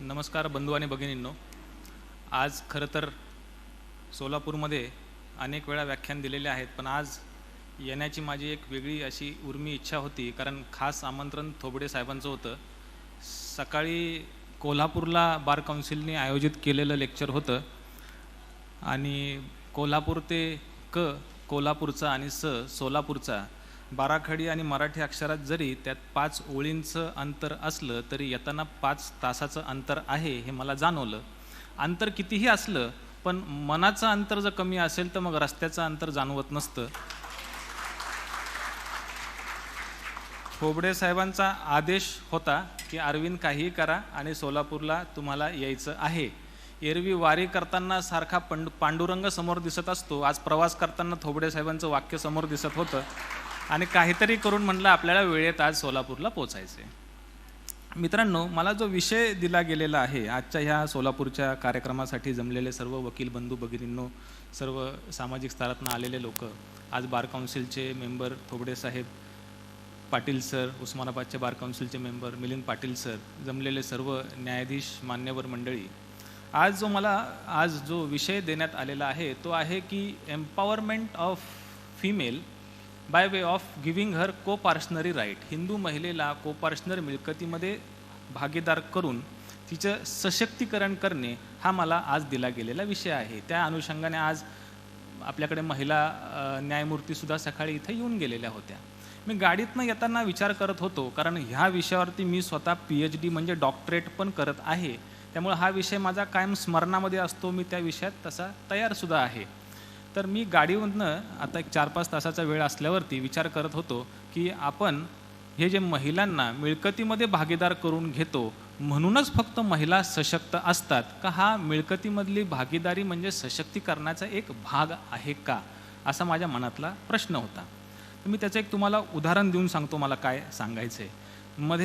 नमस्कार बंधू आणि भगिनींनो. आज खरं तर सोलापूरमध्ये अनेक वेळा व्याख्यान दिलेले आहेत, पण आज येण्याची माझी एक वेगळी अशी उर्मी इच्छा होती, कारण खास आमंत्रण थोबडे साहेबांचं होतं. सकाळी कोल्हापूरला बार काउन्सिलने आयोजित केलेलं लेक्चर होतं आणि कोल्हापूर ते कोल्हापूरचा आणि सोलापूरचा बाराखडी आणि मराठी अक्षरात जरी त्यात 5 ओळींचं अंतर असलं तरी येताना 5 तासाचं अंतर आहे हे मला जाणवलं. अंतर कितीही असलं पण मनाचं अंतर जर कमी असेल तर मग रस्त्याचं अंतर जाणवत नसतं. थोबडे साहेबांचा आदेश होता की अरविंद काहीही करा आणि सोलापूरला तुम्हाला यायचं आहे. एरवी वारी करताना सारखा पांडुरंग समोर दिसत असतो, आज प्रवास करताना थोबडे साहेबांचं वाक्य समोर दिसत होतं आणि काहीतरी करून म्हटलं आपल्याला वेळेत आज सोलापूरला पोचायचे. मित्रांनो, मला जो विषय दिला गेलेला आहे आजच्या ह्या सोलापूरच्या कार्यक्रमासाठी जमलेले सर्व वकील बंधू भगिनींनो, सर्व सामाजिक स्तरातून आलेले लोक, आज बार काउन्सिलचे मेंबर थोबडे साहेब, पाटील सर, उस्मानाबादचे बार काउन्सिलचे मेंबर मिलिंद पाटील सर, जमलेले सर्व न्यायाधीश, मान्यवर मंडळी, आज जो विषय देण्यात आलेला आहे तो आहे की empowerment of female by way of giving her coparcenary right. Hindu महिलेला को पार्शनर मिळकतीमध्ये भागीदार करून तिचं सशक्तीकरण करणे हा मला आज दिला गेलेला विषय आहे. त्या अनुषंगाने आज आपल्याकडे महिला न्यायमूर्तीसुद्धा सकाळी इथं येऊन गेलेल्या होत्या. मी गाडीतनं येताना विचार करत होतो, कारण ह्या विषयावरती मी स्वतः PhD म्हणजे डॉक्टरेट पण करत आहे, त्यामुळे हा विषय माझा कायम स्मरणामध्ये असतो. मी त्या विषयात तसा तयारसुद्धा आहे. तर मी गाडीवरनं आता एक 4-5 तासाचा वेळ असल्यावरती विचार करत होतो की आपण हे जे महिलांना मिळकतीमध्ये भागीदार करून घेतो म्हणूनच फक्त महिला सशक्त असतात का, हा मिळकतीमधली भागीदारी म्हणजे सशक्तीकरणाचा एक भाग आहे का, असा माझ्या मनातला प्रश्न होता. तर मी त्याचं एक तुम्हाला उदाहरण देऊन सांगतो मला काय सांगायचं आहे.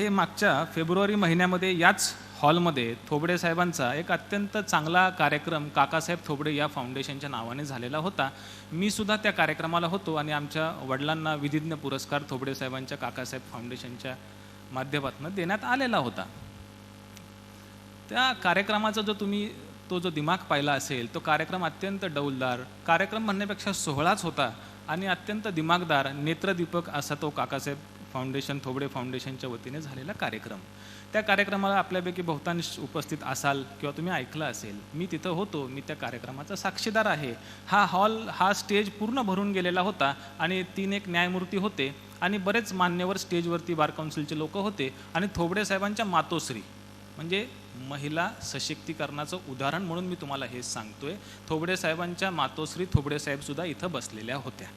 मागच्या फेब्रुवारी महिन्यामध्ये याच हॉलमध्ये थोबडे साहेबांचा एक अत्यंत चांगला कार्यक्रम काकासाहेब थोबडे या फाउंडेशनच्या नावाने झालेला होता. मी सुद्धा त्या कार्यक्रमाला होतो आणि आमच्या वडिलांना विधिज्ञ पुरस्कार थोबडे साहेबांच्या काकासाहेब फाउंडेशनच्या माध्यमातून देण्यात आलेला होता. त्या कार्यक्रमाचा तो जो दिमाग पाहिला असेल, तो कार्यक्रम अत्यंत डौलदार कार्यक्रम म्हणण्यापेक्षा सोहळाच होता आणि अत्यंत दिमागदार, नेत्रदीपक असा तो काकासाहेब फाउंडेशन, थोबडे फाउंडेशनच्या वतीने झालेला कार्यक्रम. त्या कार्यक्रमाला आपल्यापैकी बहुतांश उपस्थित असाल किंवा तुम्ही ऐकलं असेल. मी तिथं होतो, मी त्या कार्यक्रमाचा साक्षीदार आहे. हा स्टेज पूर्ण भरून गेलेला होता आणि 3-1 न्यायमूर्ती होते आणि बरेच मान्यवर स्टेजवरती बार काउन्सिलचे लोक होते आणि थोबडे साहेबांच्या मातोश्री म्हणजे महिला सशक्तीकरणाचं उदाहरण म्हणून मी तुम्हाला हे सांगतोय. थोबडे साहेबांच्या मातोश्री थोबडे साहेबसुद्धा इथं बसलेल्या होत्या.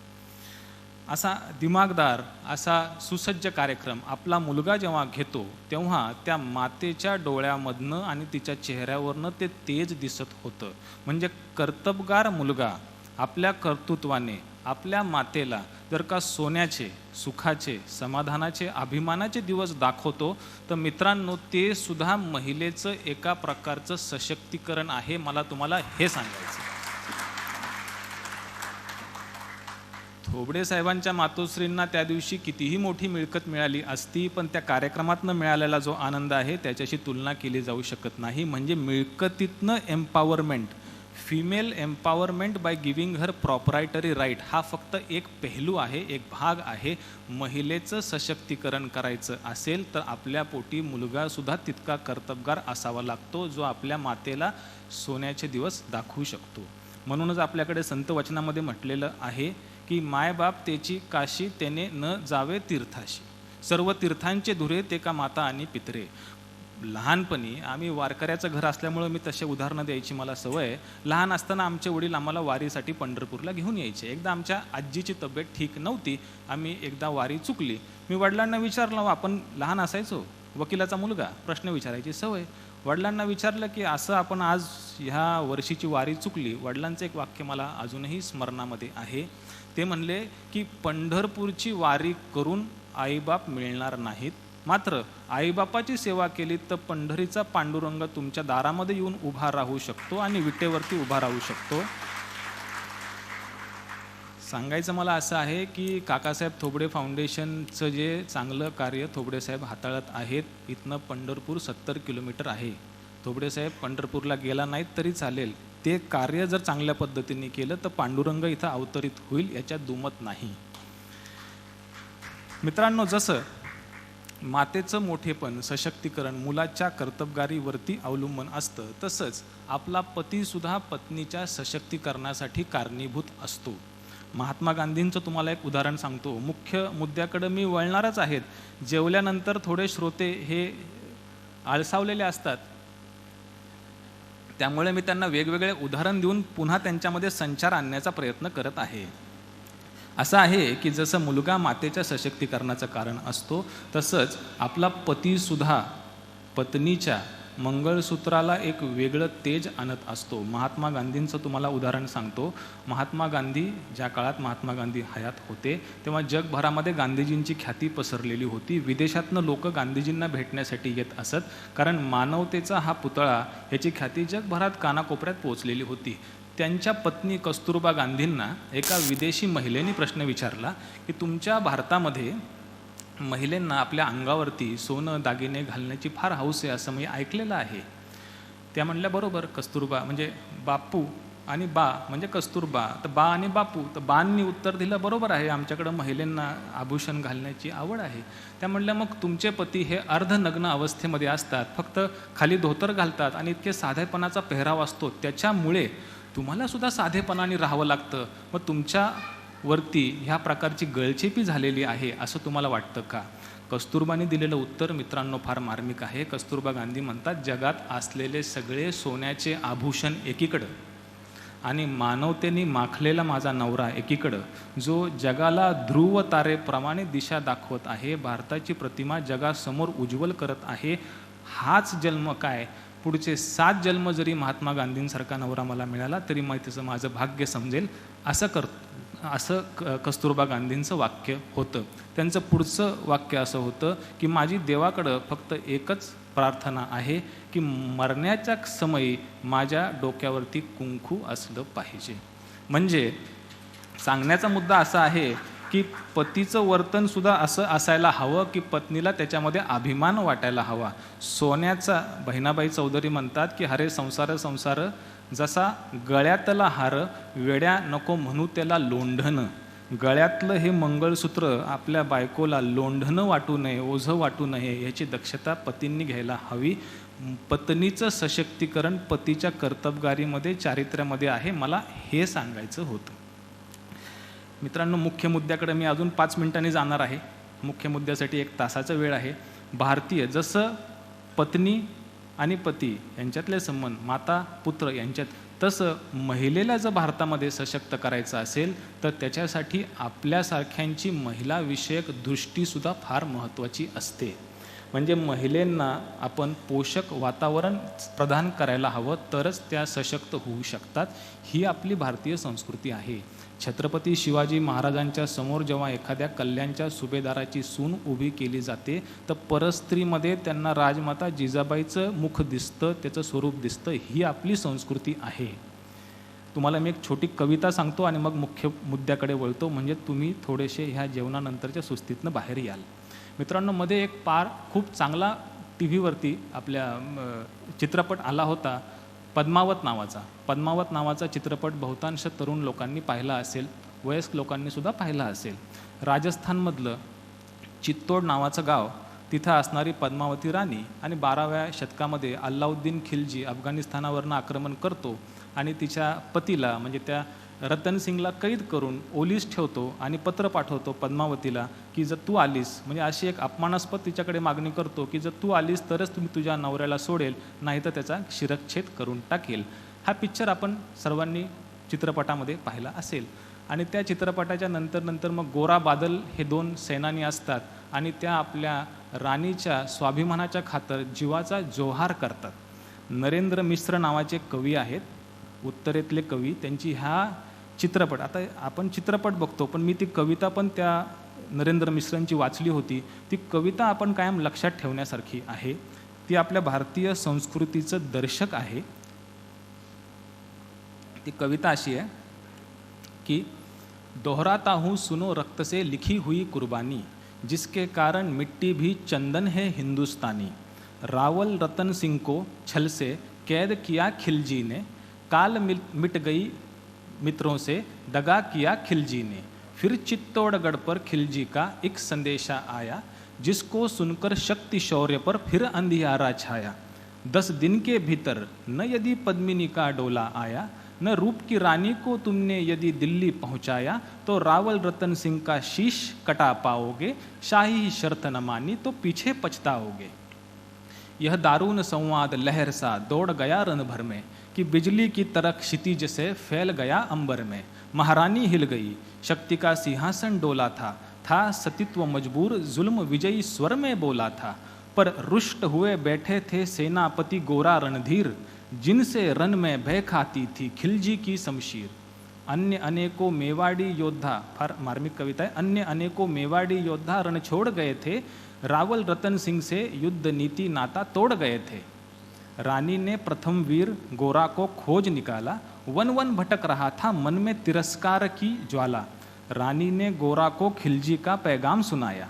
असा दिमागदार, असा सुसज्ज कार्यक्रम आपला मुलगा जेव्हा घेतो तेव्हा त्या मातेच्या डोळ्यामधनं आणि तिच्या चेहऱ्यावरनं ते तेज दिसत होतं. म्हणजे कर्तबगार मुलगा आपल्या कर्तृत्वाने आपल्या मातेला जर का सोन्याचे, सुखाचे, समाधानाचे, अभिमानाचे दिवस दाखवतो तर मित्रांनो, ते सुद्धा महिलेचं एका प्रकारचं सशक्तीकरण आहे. मला तुम्हाला हे सांगायचं. थोबडे साहेबांच्या मातोश्रींना त्या दिवशी कितीही मोठी मिळकत मिळाली असती, पण त्या कार्यक्रमातनं मिळालेला जो आनंद आहे त्याच्याशी तुलना केली जाऊ शकत नाही. म्हणजे मिळकतीतनं empowerment, female empowerment by giving her proprietary right हा फक्त एक पेहलू आहे, एक भाग आहे. महिलेचं सशक्तीकरण करायचं असेल तर आपल्या पोटी मुलगासुद्धा तितका कर्तबगार असावा लागतो, जो आपल्या मातेला सोन्याचे दिवस दाखवू शकतो. म्हणूनच आपल्याकडे संत वचनामध्ये म्हटलेलं आहे की मायबाप तेची काशी तेने न जावे तीर्थाशी, सर्व तीर्थांचे धुरे ते का माता आणि पितरे. लहानपणी आम्ही वारकऱ्याचं घर असल्यामुळं मी तसे उदाहरणं द्यायची मला सवय आहे. लहान असताना आमचे वडील आम्हाला वारीसाठी पंढरपूरला घेऊन यायचे. एकदा आमच्या आजीची तब्येत ठीक नव्हती, आम्ही एकदा वारी चुकली. मी वडिलांना विचारलं, आपण लहान असायचो, वकिलाचा मुलगा, प्रश्न विचारायची सवय. वडिलांना विचारलं की असं आपण आज ह्या वर्षीची वारी चुकली. वडिलांचं एक वाक्य मला अजूनही स्मरणामध्ये आहे. ते म्हणले की पंढरपूरची वारी करून आईबाप मिळणार नाहीत, मात्र आईबापाची सेवा केली तर पंढरीचा पांडुरंग तुमच्या दारामध्ये येऊन उभा राहू शकतो आणि विटेवरती उभा राहू शकतो. सांगायचं मला असं आहे की काकासाहेब थोबडे फाउंडेशनचं जे चांगलं कार्य थोबडे साहेब हाताळत आहेत, इथनं पंढरपूर 70 किलोमीटर आहे. थोबडेसाहेब पंढरपूरला गेला नाहीत तरी चालेल, ते कार्य जर चांगल्या पद्धतीने केलं तर पांडुरंग इथं अवतरित होईल, याच्यात दुमत नाही. मित्रांनो, जसं मातेचं मोठेपण, सशक्तीकरण मुलाच्या कर्तबगारीवरती अवलंबून असतं, तसंच आपला पतीसुद्धा पत्नीच्या सशक्तीकरणासाठी कारणीभूत असतो. महात्मा गांधींचं तुम्हाला एक उदाहरण सांगतो. मुख्य मुद्द्याकडे मी वळणारच आहेत. जेवल्यानंतर थोडे श्रोते हे आळसावलेले असतात, त्यामुळे मी त्यांना वेगवेगळे उदाहरण देऊन पुन्हा त्यांच्यामध्ये संचार आणण्याचा प्रयत्न करत आहे. असं आहे की जसं मुलगा मातेच्या सशक्तीकरणाचं कारण असतो, तसंच आपला पतीसुद्धा पत्नीच्या मंगळसूत्राला एक वेगळं तेज आणत असतो. महात्मा गांधींचं तुम्हाला उदाहरण सांगतो. महात्मा गांधी, ज्या काळात महात्मा गांधी हयात होते तेव्हा जगभरामध्ये गांधीजींची ख्याती पसरलेली होती. विदेशातनं लोक गांधीजींना भेटण्यासाठी येत असत, कारण मानवतेचा हा पुतळा याची ख्याती जगभरात कानाकोपऱ्यात पोहोचलेली होती. त्यांच्या पत्नी कस्तुरबा गांधींना एका विदेशी महिलेने प्रश्न विचारला की तुमच्या भारतामध्ये महिलांना आपल्या अंगावरती सोनं दागिने घालण्याची फार हौस आहे असं मी ऐकलेलं आहे. त्या म्हणल्या बरोबर, कस्तुरबा म्हणजे बापू आणि बा म्हणजे कस्तुरबा, तर बा आणि बापू. तर बांनी उत्तर दिलं, बरोबर आहे, आमच्याकडं महिलांना आभूषण घालण्याची आवड आहे. त्या म्हणल्या मग तुमचे पती हे अर्धनग्न अवस्थेमध्ये असतात, फक्त खाली धोतर घालतात आणि इतके साधेपणाचा पेहराव असतो, त्याच्यामुळे तुम्हाला सुद्धा साधेपणाने राहावं लागतं. मग तुमच्यावरती ह्या प्रकारची गळचेपी झालेली आहे असं तुम्हाला वाटतं का? कस्तुरबाने दिलेलं उत्तर मित्रांनो फार मार्मिक आहे. कस्तुरबा गांधी म्हणतात, जगात असलेले सगळे सोन्याचे आभूषण एकीकडं आणि मानवतेने माखलेला माझा नवरा एकीकडं, जो जगाला ध्रुव तारेप्रमाणे दिशा दाखवत आहे, भारताची प्रतिमा जगासमोर उज्ज्वल करत आहे, हाच जन्म काय, पुढचे 7 जन्म जरी महात्मा गांधींसारखा नवरा मला मिळाला तरी मग त्याचं माझं भाग्य समजेल, असं कस्तुरबा गांधींचं वाक्य होतं. त्यांचं पुढचं वाक्य असं होतं की माझी देवाकडं फक्त एकच प्रार्थना आहे की मरण्याच्या समयी माझ्या डोक्यावरती कुंकू असलं पाहिजे. म्हणजे सांगण्याचा मुद्दा असा आहे की पतीचं वर्तन सुद्धा असं असायला हवं की पत्नीला त्याच्यामध्ये अभिमान वाटायला हवा. सोन्याचा बहिणाबाई चौधरी म्हणतात की हरे संसार संसार, जसा गळ्यातला हार वेड्या नको म्हणू त्याला लोंढण. गळ्यातलं हे मंगळसूत्र आपल्या बायकोला लोंढणं वाटू नये, ओझं वाटू नये, याची दक्षता पतींनी घ्यायला हवी. पत्नीचं सशक्तीकरण पतीच्या कर्तबगारीमध्ये, चारित्र्यामध्ये आहे. मला हे सांगायचं होतं. मित्रांनो, मुख्य मुद्द्याकडे मी अजून 5 मिनिटांनी जाणार आहे. मुख्य मुद्द्यासाठी 1 तासाचा वेळ आहे. भारतीय, जसं पत्नी आणि पती यांच्यातले संबंध, माता पुत्र यांच्यात, तसं महिलेला जर भारतामध्ये सशक्त करायचं असेल तर त्याच्यासाठी आपल्यासारख्यांची महिलाविषयक दृष्टीसुद्धा फार महत्त्वाची असते. म्हणजे महिलांना आपण पोषक वातावरण प्रदान करायला हवं, तरच त्या सशक्त होऊ शकतात. ही आपली भारतीय संस्कृती आहे. छत्रपती शिवाजी महाराजांच्या समोर जेव्हा एखाद्या कल्याणच्या सुभेदाराची सून उभी केली जाते तर परस्त्रीमध्ये त्यांना राजमाता जिजाबाईचं मुख दिसतं, त्याचं स्वरूप दिसतं. ही आपली संस्कृती आहे. तुम्हाला मी एक छोटी कविता सांगतो आणि मग मुख्य मुद्द्याकडे वळतो, म्हणजे तुम्ही थोडेसे ह्या जेवणानंतरच्या सुस्तीतनं बाहेर याल. मित्रांनो, मध्ये एक खूप चांगला TV वरती आपल्या चित्रपट आला होता, पद्मावत नावाचा चित्रपट बहुतांश तरुण लोकांनी पाहिला असेल, वयस्क लोकांनी सुद्धा पाहिला असेल. राजस्थानमधलं चित्तोड नावाचं गाव, तिथं असणारी पद्मावती राणी आणि 12व्या शतकामध्ये अल्लाउद्दीन खिलजी अफगाणिस्तानावरनं आक्रमण करतो आणि तिच्या पतीला म्हणजे त्या रतन सिंगला कैद करून ओलीस ठेवतो आणि पत्र पाठवतो पद्मावतीला की जर तू आलीस, म्हणजे अशी एक अपमानास्पद तिच्याकडे मागणी करतो की जर तू आलीस तरच तुम्ही तुझ्या नवऱ्याला सोडेल, नाही तर त्याचा शिरच्छेद करून टाकेल. हा पिक्चर आपण सर्वांनी चित्रपटामध्ये पाहिला असेल. आणि त्या चित्रपटाच्या नंतर मग गोरा बादल हे 2 सेनानी असतात आणि त्या आपल्या राणीच्या स्वाभिमानाच्या खातर जीवाचा जोहार करतात. नरेंद्र मिश्र नावाचे कवी आहेत, उत्तरेतले कवी. त्यांची ह्या चित्रपट, आता आपण चित्रपट बघतो पण मी ती कविता पण त्या नरेंद्र मिश्रांची वाचली होती. ती कविता आपण कायम लक्षात ठेवण्यासारखी आहे. ती आपल्या भारतीय संस्कृतीचं दर्शक आहे. ती कविता अशी आहे की दोहराता हूँ सुनो रक्त से लिखी हुई कुर्बानी, जिसके कारण मिट्टी भी चंदन है हिंदुस्तानी. रावल रतन सिंह को छल से कैद किया खिलजी ने, काल मिट गई मित्रों से दगा किया खिलजी ने। फिर चित्तौड़गढ़ पर खिलजी का एक संदेशा आया, जिसको सुनकर शक्ति शौर्य पर फिर अंधियारा छाया। 10 दिन के भीतर न यदि पद्मिनी का डोला आया, न रूप की रानी को तुमने यदि दिल्ली पहुंचाया, तो रावल रतन सिंह का शीश कटा पाओगे, शाही शर्त न मानी तो पीछे पछताओगे। यह दारुण संवाद लहर सा दौड़ गया रण भर में, कि बिजली की तरह क्षितिज से फैल गया अंबर में। महारानी हिल गई, शक्ति का सिंहासन डोला था सतीत्व मजबूर, जुल्म विजयी स्वर में बोला था। पर रुष्ट हुए बैठे थे सेनापति गोरा रणधीर, जिनसे रन में भय खाती थी खिलजी की शमशीर। अन्य अनेकों मेवाड़ी योद्धा, मार्मिक कविता है, अन्य अनेकों मेवाड़ी योद्धा रण छोड़ गए थे, रावल रतन सिंह से युद्ध नीति नाता तोड़ गए थे। रानी ने प्रथम वीर गोरा को खोज निकाला, वन वन भटक रहा था मन में तिरस्कार की ज्वाला। रानी ने गोरा को खिलजी का पैगाम सुनाया,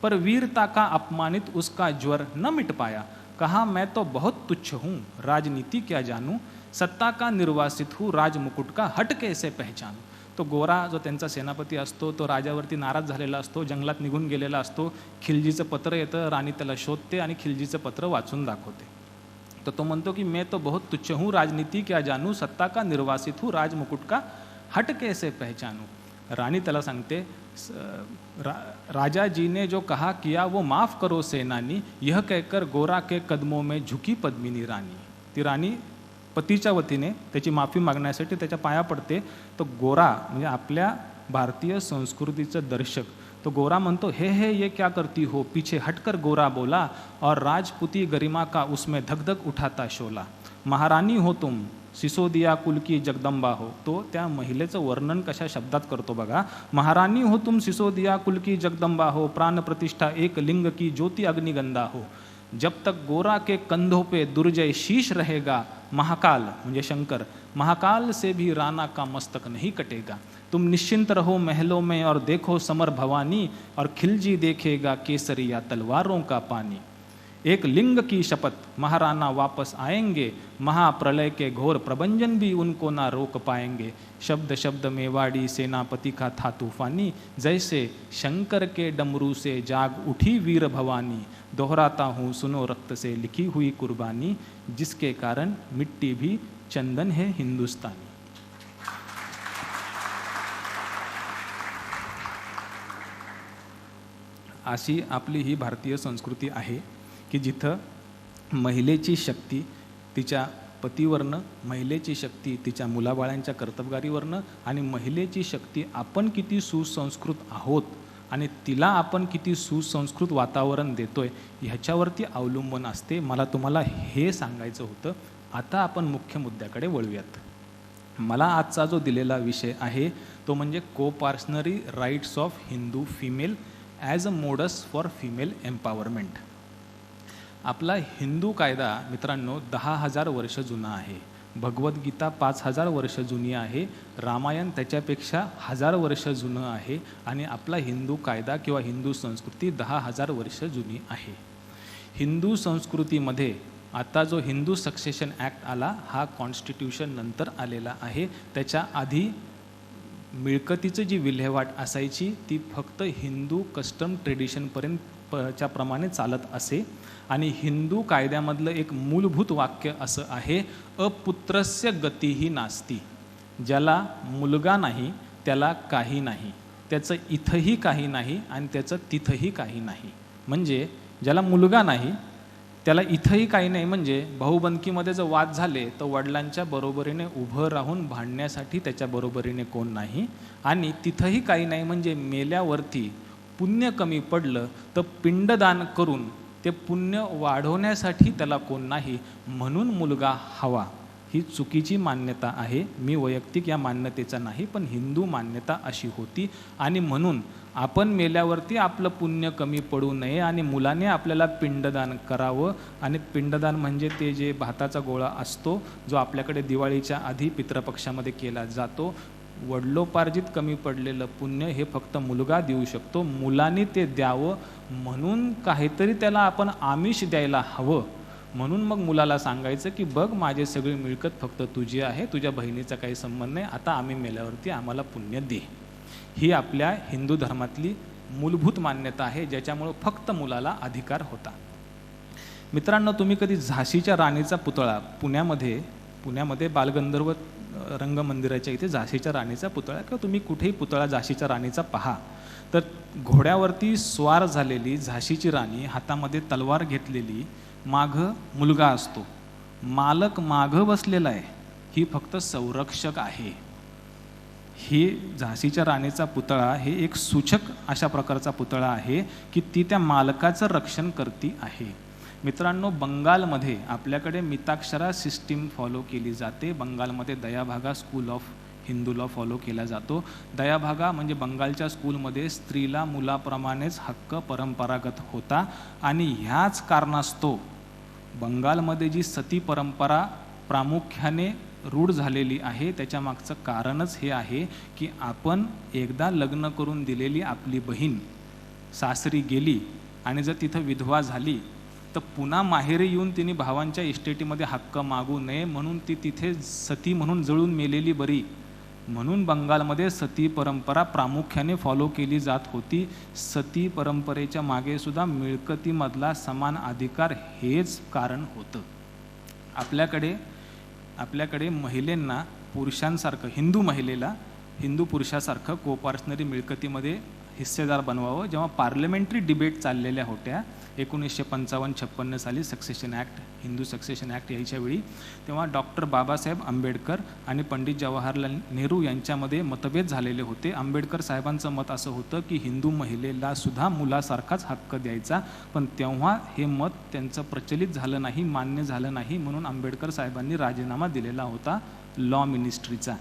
पर वीरता का अपमानित उसका ज्वर न मिट पाया। कहा मैं तो बहुत तुच्छ हूँ, राजनीति क्या जानूँ, सत्ता का निर्वासित हूँ, राजमुकुट का हट कैसे पहचानू। तो गोरा जो त्यांचा सेनापती असतो तो राजावरती नाराज झालेला असतो, जंगलात निघून गेलेला असतो। खिलजीचं पत्र येतं, राणी त्याला शोधते आणि खिलजीचं पत्र वाचून दाखवते। तो तो म्हणतो की मैं तो बहुत तुच्छ हूँ, राजनीति क्या जानूँ, सत्ता का निर्वासित हूँ, राजमुकुट का हट कैसे पहचानूँ। रानी त्याला सांगते, राजा जी ने जो कहा किया वो माफ़ करो सेनानी, यह कहकर गोरा के कदमों में झुकी पद्मिनी रानी। ती राणी पतीच्या वतीने त्याची माफी मागण्यासाठी त्याच्या पाया पडते। तो गोरा म्हणजे आपल्या भारतीय संस्कृतीचं दर्शक, तो गोरा म्हणतो हे ये क्या करती हो, पीछे हटकर गोरा बोला, और राजपूती गरिमा का उसमें धक धक उठाता शोला। महारानी हो तुम सिसोदिया कुल की जगदंबा हो। तो त्या महिलेचं वर्णन कशा शब्दात करतो बघा। महारानी हो तुम सिसोदिया कुल की जगदंबा हो, प्राण प्रतिष्ठा एक लिंग की ज्योति अग्निगंधा हो। जब तक गोरा के कंधों पे दुर्जय शीश रहेगा, महाकाल म्हणजे शंकर, महाकाल से भी राणा का मस्तक नहीं कटेगा। तुम निश्चिंत रहो महलों में और देखो समर भवानी, और खिलजी देखेगा केसरिया तलवारों का पानी। एक लिंग की शपथ महाराणा वापस आएंगे, महाप्रलय के घोर प्रबंजन भी उनको ना रोक पाएंगे। शब्द शब्द मेवाड़ी सेनापति का था तूफानी, जैसे शंकर के डमरू से जाग उठी वीर भवानी। दोहराता हूँ सुनो रक्त से लिखी हुई कुर्बानी, जिसके कारण मिट्टी भी चंदन है हिंदुस्तानी। अशी आपली ही भारतीय संस्कृती आहे की जिथं महिलेची शक्ती तिच्या पतीवरनं, महिलेची शक्ती तिच्या मुलाबाळांच्या कर्तबगारीवरनं, आणि महिलेची शक्ती आपण किती सुसंस्कृत आहोत आणि तिला आपण किती सुसंस्कृत वातावरण देतोय ह्याच्यावरती अवलंबून असते। मला तुम्हाला हे सांगायचं होतं। आता आपण मुख्य मुद्द्याकडे वळूयात। मला आजचा जो दिलेला विषय आहे तो म्हणजे coparcenary rights of Hindu female as a modus for female empowerment. आपला हिंदू कायदा मित्रांनो 10,000 वर्ष जुना आहे, भगवद्गीता 5,000 वर्ष जुनी आहे, रामायण त्याच्यापेक्षा 1000 वर्ष जुनं आहे, आणि आपला हिंदू कायदा किंवा हिंदू संस्कृती 10,000 वर्ष जुनी आहे। हिंदू संस्कृतीमध्ये आता जो हिंदू सक्सेशन ॲक्ट आला हा कॉन्स्टिट्यूशन नंतर आलेला आहे। त्याच्या आधी मिळकतीचं जी विल्हेवाट असायची ती फक्त हिंदू कस्टम ट्रेडिशनपर्यंतच्या प्रमाणे चालत असे, आणि हिंदू कायद्यामधलं एक मूलभूत वाक्य असं आहे, अपुत्रस्य गतिही नास्ती। ज्याला मुलगा नाही त्याला काही नाही, त्याचं इथंही काही नाही आणि त्याचं तिथंही काही नाही। म्हणजे ज्याला मुलगा नाही त्याला इथंही काही नाही, म्हणजे भाऊबंदकीमध्ये जर वाद झाले तर वडिलांच्या बरोबरीने उभं राहून भांडण्यासाठी त्याच्या बरोबरीने कोण नाही, आणि तिथंही काही नाही म्हणजे मेल्यावरती पुण्य कमी पडलं तर पिंडदान करून ते पुण्य वाढवण्यासाठी त्याला कोण नाही, म्हणून मुलगा हवा। ही चुकीची मान्यता आहे। मी वैयक्तिक या मान्यतेचा नाही, पण हिंदू मान्यता अशी होती, आणि म्हणून आपण मेल्यावरती आपलं पुण्य कमी पडू नये आणि मुलाने आपल्याला पिंडदान करावं। आणि पिंडदान म्हणजे ते जे भाताचा गोळा असतो जो आपल्याकडे दिवाळीच्या आधी पितृपक्षामध्ये केला जातो, वडलोपार्जित कमी पडलेलं पुण्य हे फक्त मुलगा देऊ शकतो. मुलांनी ते द्यावं म्हणून काहीतरी त्याला आपण आमिष द्यायला हवं. म्हणून मग मुलाला सांगायचं की बघ माझी सगळी मिळकत फक्त तुझी आहे, तुझ्या बहिणीचा काही संबंध नाही, आता आम्ही मेल्यावरती आम्हाला पुण्य दे. ही आपल्या हिंदू धर्मातली मूलभूत मान्यता आहे, ज्याच्यामुळं फक्त मुलाला अधिकार होता. मित्रांनो, तुम्ही कधी झाशीच्या राणीचा पुतळा पुण्यामध्ये बालगंधर्व रंगमंदिराच्या इथे झाशीच्या राणीचा पुतळा किंवा तुम्ही कुठेही पुतळा झाशीच्या राणीचा पहा, तर घोड्यावरती स्वार झालेली झाशीची राणी, हातामध्ये तलवार घेतलेली, मागं मुलगा असतो, मालक मागं बसलेला आहे. ही फक्त संरक्षक आहे. ही झाशीच्या राणीचा पुतळा हे एक सूचक अशा प्रकारचा पुतळा आहे की ती त्या मालकाचं रक्षण करती आहे. मित्रांनो, बंगालमध्ये आपल्याकडे मिताक्षरा सिस्टीम फॉलो केली जाते. बंगालमध्ये Dayabhaga school of Hindu law follow केला जातो. दयाभागा म्हणजे बंगालच्या स्कूलमध्ये स्त्रीला मुलाप्रमाणेच हक्क परंपरागत होता आणि ह्याच कारणास्तव बंगालमध्ये जी सती परंपरा प्रामुख्याने रूढ झालेली आहे त्याच्या मागचं कारणच हे आहे की आपण एकदा लग्न करून दिलेली आपली बहीण सासरी गेली आणि जर तिथं विधवा झाली तर पुन्हा माहेरी येऊन तिने भावांच्या इस्टेटीमध्ये हक्क मागू नये म्हणून ती तिथे सती म्हणून जळून मेलेली बरी. म्हणून बंगालमध्ये सती परंपरा प्रामुख्याने फॉलो केली जात होती. सती परंपरेच्या मागे सुद्धा मिळकतीमधला समान अधिकार हेच कारण होतं. आपल्याकडे महिलेंना पुरुषांसारखं, हिंदू महिलेला हिंदू पुरुषासारखं कोपार्शनरी मिळकतीमध्ये हिस्सेदार बनवावं. जेव्हा पार्लमेंटरी डिबेट चाललेल्या होत्या 1955-56 साली succession act, Hindu succession act यायच्या वेळी, तेव्हा डॉक्टर बाबासाहेब आंबेडकर आणि पंडित जवाहरलाल नेहरू यांच्यामध्ये मतभेद झालेले होते. आंबेडकर साहेबांचं मत असं होतं की हिंदू महिलेला सुद्धा मुलासारखाच हक्क द्यायचा, पण तेव्हा हे मत त्यांचं प्रचलित झालं नाही, मान्य झालं नाही, म्हणून आंबेडकर साहेबांनी राजीनामा दिलेला होता लॉ मिनिस्ट्रीचा.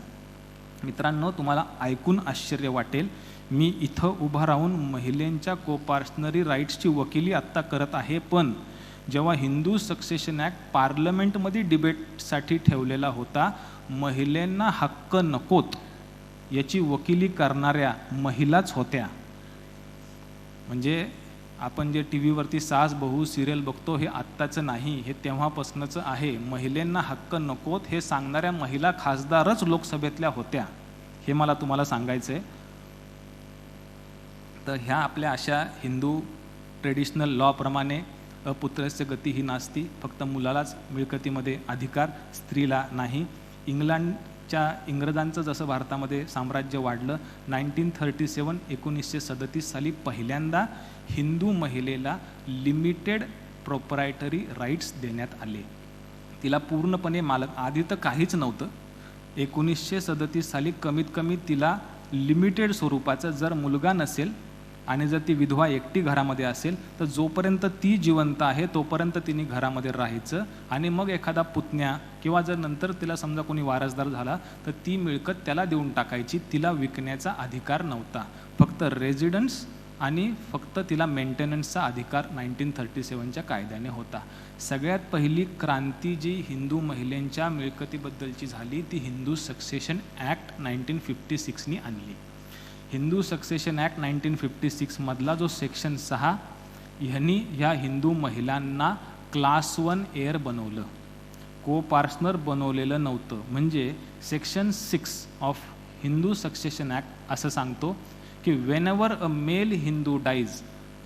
मित्रांनो, तुम्हाला ऐकून आश्चर्य वाटेल, मी इथं उभा राहून महिलांच्या कोपार्शनरी राईट्सची वकिली आत्ता करत आहे, पण जेव्हा हिंदू सक्सेशन ॲक्ट पार्लमेंटमध्ये डिबेटसाठी ठेवलेला होता, महिलांना हक्क नकोत याची वकिली करणाऱ्या महिलाच होत्या. म्हणजे आपण जे टी व्हीवरती सास बहू सिरियल बघतो हे आत्ताचं नाही, हे तेव्हापासूनच आहे. महिलांना हक्क नकोत हे सांगणाऱ्या महिला खासदारच लोकसभेतल्या होत्या, हे मला तुम्हाला सांगायचं आहे. तर ह्या आपल्या अशा हिंदू ट्रेडिशनल लॉप्रमाणे अपुत्रस्य गती ही नास्ती, फक्त मुलालाच मिळकतीमध्ये अधिकार, स्त्रीला नाही. इंग्रजांचं जसं भारतामध्ये साम्राज्य वाढलं, 1937 साली पहिल्यांदा हिंदू महिलेला लिमिटेड प्रोप्रायटरी राईट्स देण्यात आले. तिला पूर्णपणे मालक, आधी तर काहीच नव्हतं. 1937 साली कमीत कमी तिला लिमिटेड स्वरूपाचं, जर मुलगा नसेल आणि जर ती विधवा एकटी घरामध्ये असेल तर जोपर्यंत ती जिवंत आहे तोपर्यंत तिने घरामध्ये राहायचं, आणि मग एखादा पुतण्या किंवा जर नंतर तिला समजा कोणी वारसदार झाला तर ती मिळकत त्याला देऊन टाकायची. तिला विकण्याचा अधिकार नव्हता, फक्त रेजिडन्स आणि फक्त तिला मेंटेनन्सचा अधिकार 1937च्या कायद्याने होता. सगळ्यात पहिली क्रांती जी हिंदू महिलांच्या मिळकतीबद्दलची झाली ती हिंदू सक्सेशन ॲक्ट 1956नी आणली. हिंदू सक्सेशन ॲक्ट 1956 मधला जो सेक्शन 6 ह्यांनी ह्या हिंदू महिलांना क्लास 1 एअर बनवलं, को पार्टनर बनवलेलं नव्हतं. म्हणजे section 6 of Hindu succession act असं सांगतो की whenever a male Hindu dies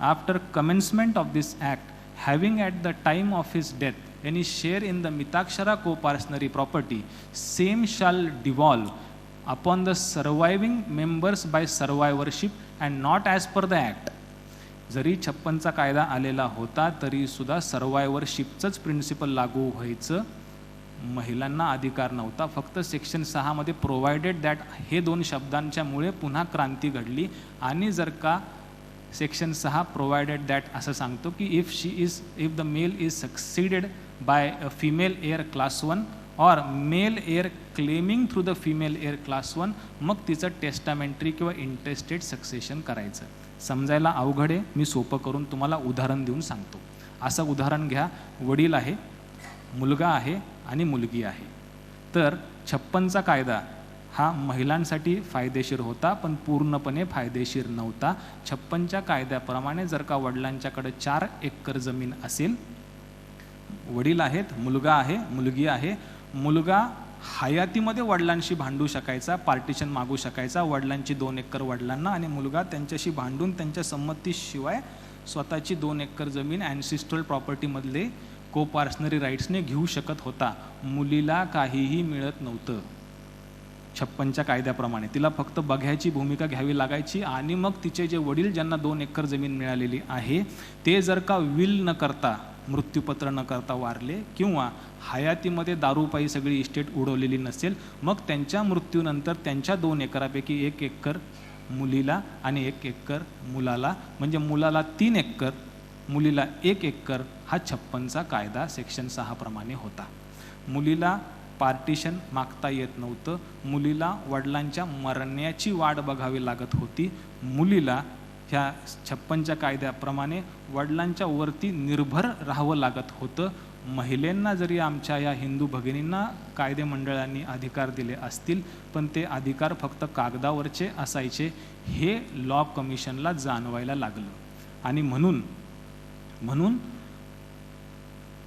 after commencement of this act, having at the time of his death any share in the Mitakshara co-parsonary property, same shall devolve upon the surviving members by survivorship and not as per the act. जरी 56चा कायदा आलेला होता तरी सुद्धा सर्वायवरशिपचंच principal लागू व्हायचं, महिलांना अधिकार नव्हता. फक्त सेक्शन 6 मध्ये प्रोव्हाइडेड दॅट हे 2 शब्दांच्यामुळे पुन्हा क्रांती घडली. आणि जर का सेक्शन 6 प्रोव्हाइडेड दॅट असं सांगतो की if the male is succeeded by a female heir class 1 or male heir claiming through the female heir class 1, मग तिचं टेस्टामेंटरी किंवा इंटेस्टेड सक्सेशन करायचं. समजायला अवघड आहे, मी सोपं करून तुम्हाला उदाहरण देऊन सांगतो. असं उदाहरण घ्या, वडील आहे, मुलगा आहे आणि मुलगी आहे. तर 56चा कायदा हा महिलांसाठी फायदेशीर होता, पण पूर्णपणे फायदेशीर नव्हता. 56च्या कायद्याप्रमाणे जर का वडिलांच्याकडे 4 एकर जमीन असेल, वडील आहेत, मुलगा आहे, मुलगी आहे, मुलगा हयातीमध्ये वडिलांशी भांडू शकायचा, पार्टिशन मागू शकायचा, वडिलांची 2 एकर वडिलांना, आणि मुलगा त्यांच्याशी भांडून त्यांच्या संमतीशिवाय स्वतःची 2 एकर जमीन ॲन्सिस्ट्रल प्रॉपर्टीमधले को-पार्सनरी राईट्सने घेऊ शकत होता. मुलीला काहीही मिळत नव्हतं 56च्या कायद्याप्रमाणे. तिला फक्त बघ्याची भूमिका घ्यावी लागायची, आणि मग तिचे जे वडील ज्यांना 2 एकर जमीन मिळालेली आहे ते जर का विल न करता, मृत्यूपत्र न करता वारले, किंवा हयातीमध्ये दारूपायी सगळी इस्टेट उडवलेली नसेल, मग त्यांच्या मृत्यूनंतर त्यांच्या 2 एकरापैकी 1 एकर मुलीला आणि 1 एकर मुलाला, म्हणजे मुलाला 3 एकर, मुलीला 1 एकर, हा 56चा कायदा सेक्शन 6 प्रमाणे होता. मुलीला पार्टिशन मागता येत नव्हतं, मुलीला वडिलांच्या मरण्याची वाट बघावी लागत होती, मुलीला ह्या 56च्या कायद्याप्रमाणे वडिलांच्या वरती निर्भर राहावं लागत होतं. महिलांना जरी आमच्या या हिंदू भगिनींना कायदे मंडळांनी अधिकार दिले असतील, पण ते अधिकार फक्त कागदावरचे असायचे, हे लॉ कमिशनला जाणवायला लागलं. आणि म्हणून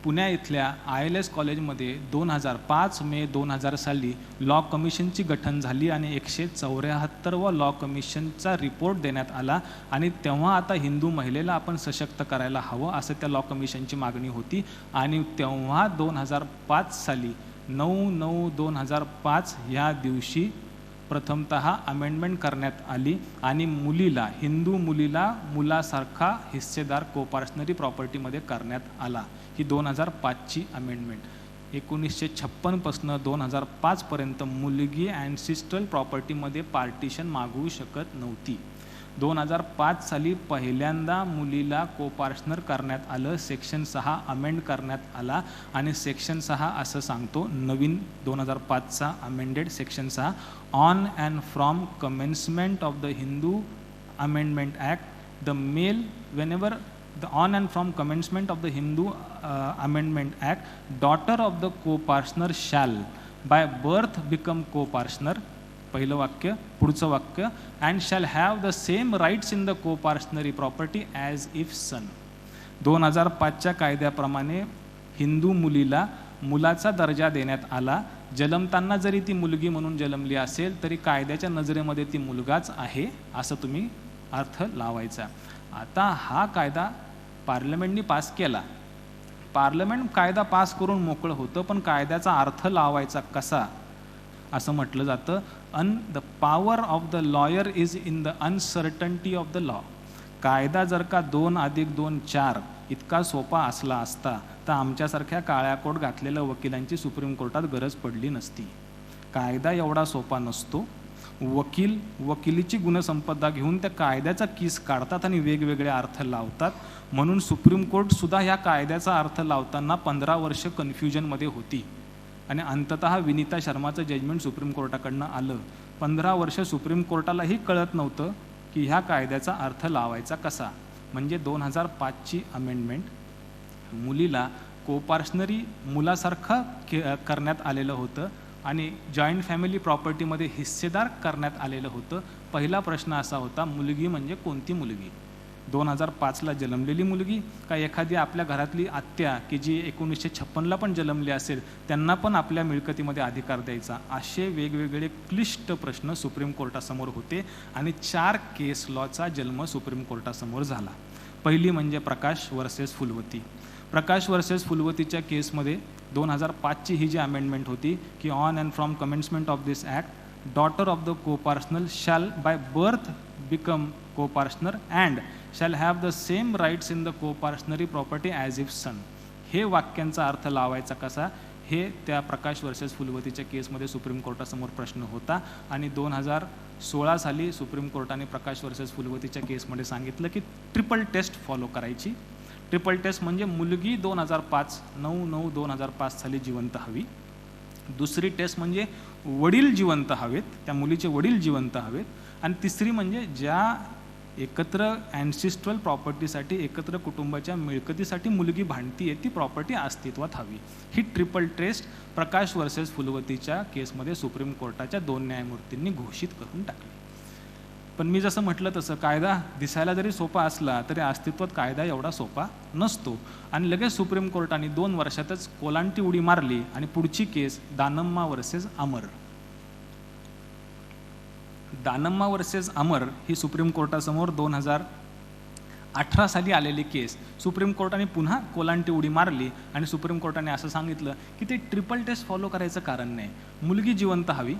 पुण्या इथल्या ILS कॉलेजमध्ये 2005 मे 2000 साली लॉ कमिशनची गठन झाली, आणि 174वा लॉ कमिशनचा रिपोर्ट देण्यात आला, आणि तेव्हा आता हिंदू महिलेला आपण सशक्त करायला हवं असं त्या लॉ कमिशनची मागणी होती. आणि तेव्हा 2005 साली 9/9/2005 या दिवशी प्रथमतः अमेंडमेंट करण्यात आली, आणि मुलीला, हिंदू मुलीला मुलासारखा हिस्सेदार को-पार्सनरी प्रॉपर्टीमध्ये करण्यात आला. ही 2005ची अमेंडमेंट. 1956 पासून 2005 पर्यंत मुलगी ॲन्सिस्ट्रल प्रॉपर्टीमध्ये पार्टिशन मागवू शकत नव्हती. 2005 साली पहिल्यांदा मुलीला को-पार्टनर करण्यात आलं, सेक्शन 6 अमेंड करण्यात आला, आणि सेक्शन 6 असं सांगतो, नवीन 2005चा amended section 6, on and from commencement of the Hindu amendment act, the male whenever the on and from commencement of the Hindu Amendment Act, daughter of the co-partner shall by birth become co-partner, पहिलं वाक्य, पुढचं वाक्य, and shall have the same rights in the co-partnery property as if son. 2005च्या कायद्याप्रमाणे Hindu मुलीला मुलाचा दर्जा देण्यात आला. जन्मताना जरी ती मुलगी म्हणून जन्मली असेल तरी कायद्याच्या नजरेमध्ये ती मुलगाच आहे असं तुम्ही अर्थ लावायचा. आता हा कायदा पार्लमेंटनी पास केला. पार्लमेंट कायदा पास करून मोकळं होतं, पण कायद्याचा अर्थ लावायचा कसा असं म्हटलं जातं. The power of the lawyer is in the uncertainty of the law. कायदा जर का 2+2 4 इतका सोपा असला असता तर आमच्यासारख्या काळ्या कोट घातलेल्या वकिलांची सुप्रीम कोर्टात गरज पडली नसती. कायदा एवढा सोपा नसतो. वकिलीची गुणसंपदा घेऊन त्या कायद्याचा कीस काढतात आणि वेगवेगळे अर्थ लावतात. म्हणून सुप्रीम कोर्ट सुद्धा ह्या कायद्याचा अर्थ लावताना 15 वर्ष कन्फ्युजनमध्ये होती, आणि अंततः विनीता शर्माचं जजमेंट सुप्रीम कोर्टाकडनं आलं. 15 वर्ष सुप्रीम कोर्टालाही कळत नव्हतं की ह्या कायद्याचा अर्थ लावायचा कसा. म्हणजे 2005ची अमेंडमेंट मुलीला को-पार्सनरी मुलासारखं करण्यात आलेलं होतं, आणि जॉईंट फॅमिली प्रॉपर्टीमध्ये हिस्सेदार करण्यात आलेलं होतं. पहिला प्रश्न असा होता, मुलगी म्हणजे कोणती मुलगी? 2005ला जन्मलेली मुलगी का एखादी आपल्या घरातली आत्या की जी 1956ला पण जन्मली असेल त्यांना पण आपल्या मिळकतीमध्ये अधिकार द्यायचा? असे वेगवेगळे क्लिष्ट प्रश्न सुप्रीम कोर्टासमोर होते, आणि 4 केस लॉचा जन्म सुप्रीम कोर्टासमोर झाला. पहिली म्हणजे प्रकाश वर्सेस फुलवती. प्रकाश वर्सेस फुलवतीच्या केसमध्ये 2005ची ही जी अमेंडमेंट होती की on and from commencement of this act, daughter of the coparcener shall by birth become coparcener and shall have the same rights in the coparcenary property as if son. हे वाक्यांचा अर्थ लावायचा कसा, हे त्या प्रकाश वर्सेस फुलवतीच्या केसमध्ये सुप्रीम कोर्टासमोर प्रश्न होता. आणि 2016 साली सुप्रीम कोर्टाने प्रकाश वर्सेस फुलवतीच्या केसमध्ये सांगितलं की ट्रिपल टेस्ट फॉलो करायची. ट्रिपल टेस्ट म्हणजे मुलगी 9/9/2005 साली जिवंत हवी. दुसरी टेस्ट म्हणजे वडील जिवंत हवेत, त्या मुलीचे वडील जिवंत हवेत. आणि तिसरी म्हणजे ज्या एकत्र ॲन्सिस्ट्रल प्रॉपर्टीसाठी, एकत्र कुटुंबाच्या मिळकतीसाठी मुलगी भांडती आहे, ती प्रॉपर्टी अस्तित्वात हवी. ही ट्रिपल टेस्ट प्रकाश वर्सेस फुलवतीच्या केसमध्ये सुप्रीम कोर्टाच्या 2 न्यायमूर्तींनी घोषित करून टाकली. पण मी जसं म्हटलं तसं कायदा दिसायला जरी सोपा असला तरी अस्तित्वात कायदा एवढा सोपा नसतो. आणि लगेच सुप्रीम कोर्टाने 2 वर्षातच कोलांटी उडी मारली आणि पुढची केस दानम्मा वर्सेस अमर. दानम्मा वर्सेस अमर ही सुप्रीम कोर्टासमोर 2018 साली आलेली केस. सुप्रीम कोर्टाने पुन्हा कोलांटी उडी मारली आणि सुप्रीम कोर्टाने असं सांगितलं की ते ट्रिपल टेस्ट फॉलो करायचं कारण नाही. मुलगी जिवंत हवी,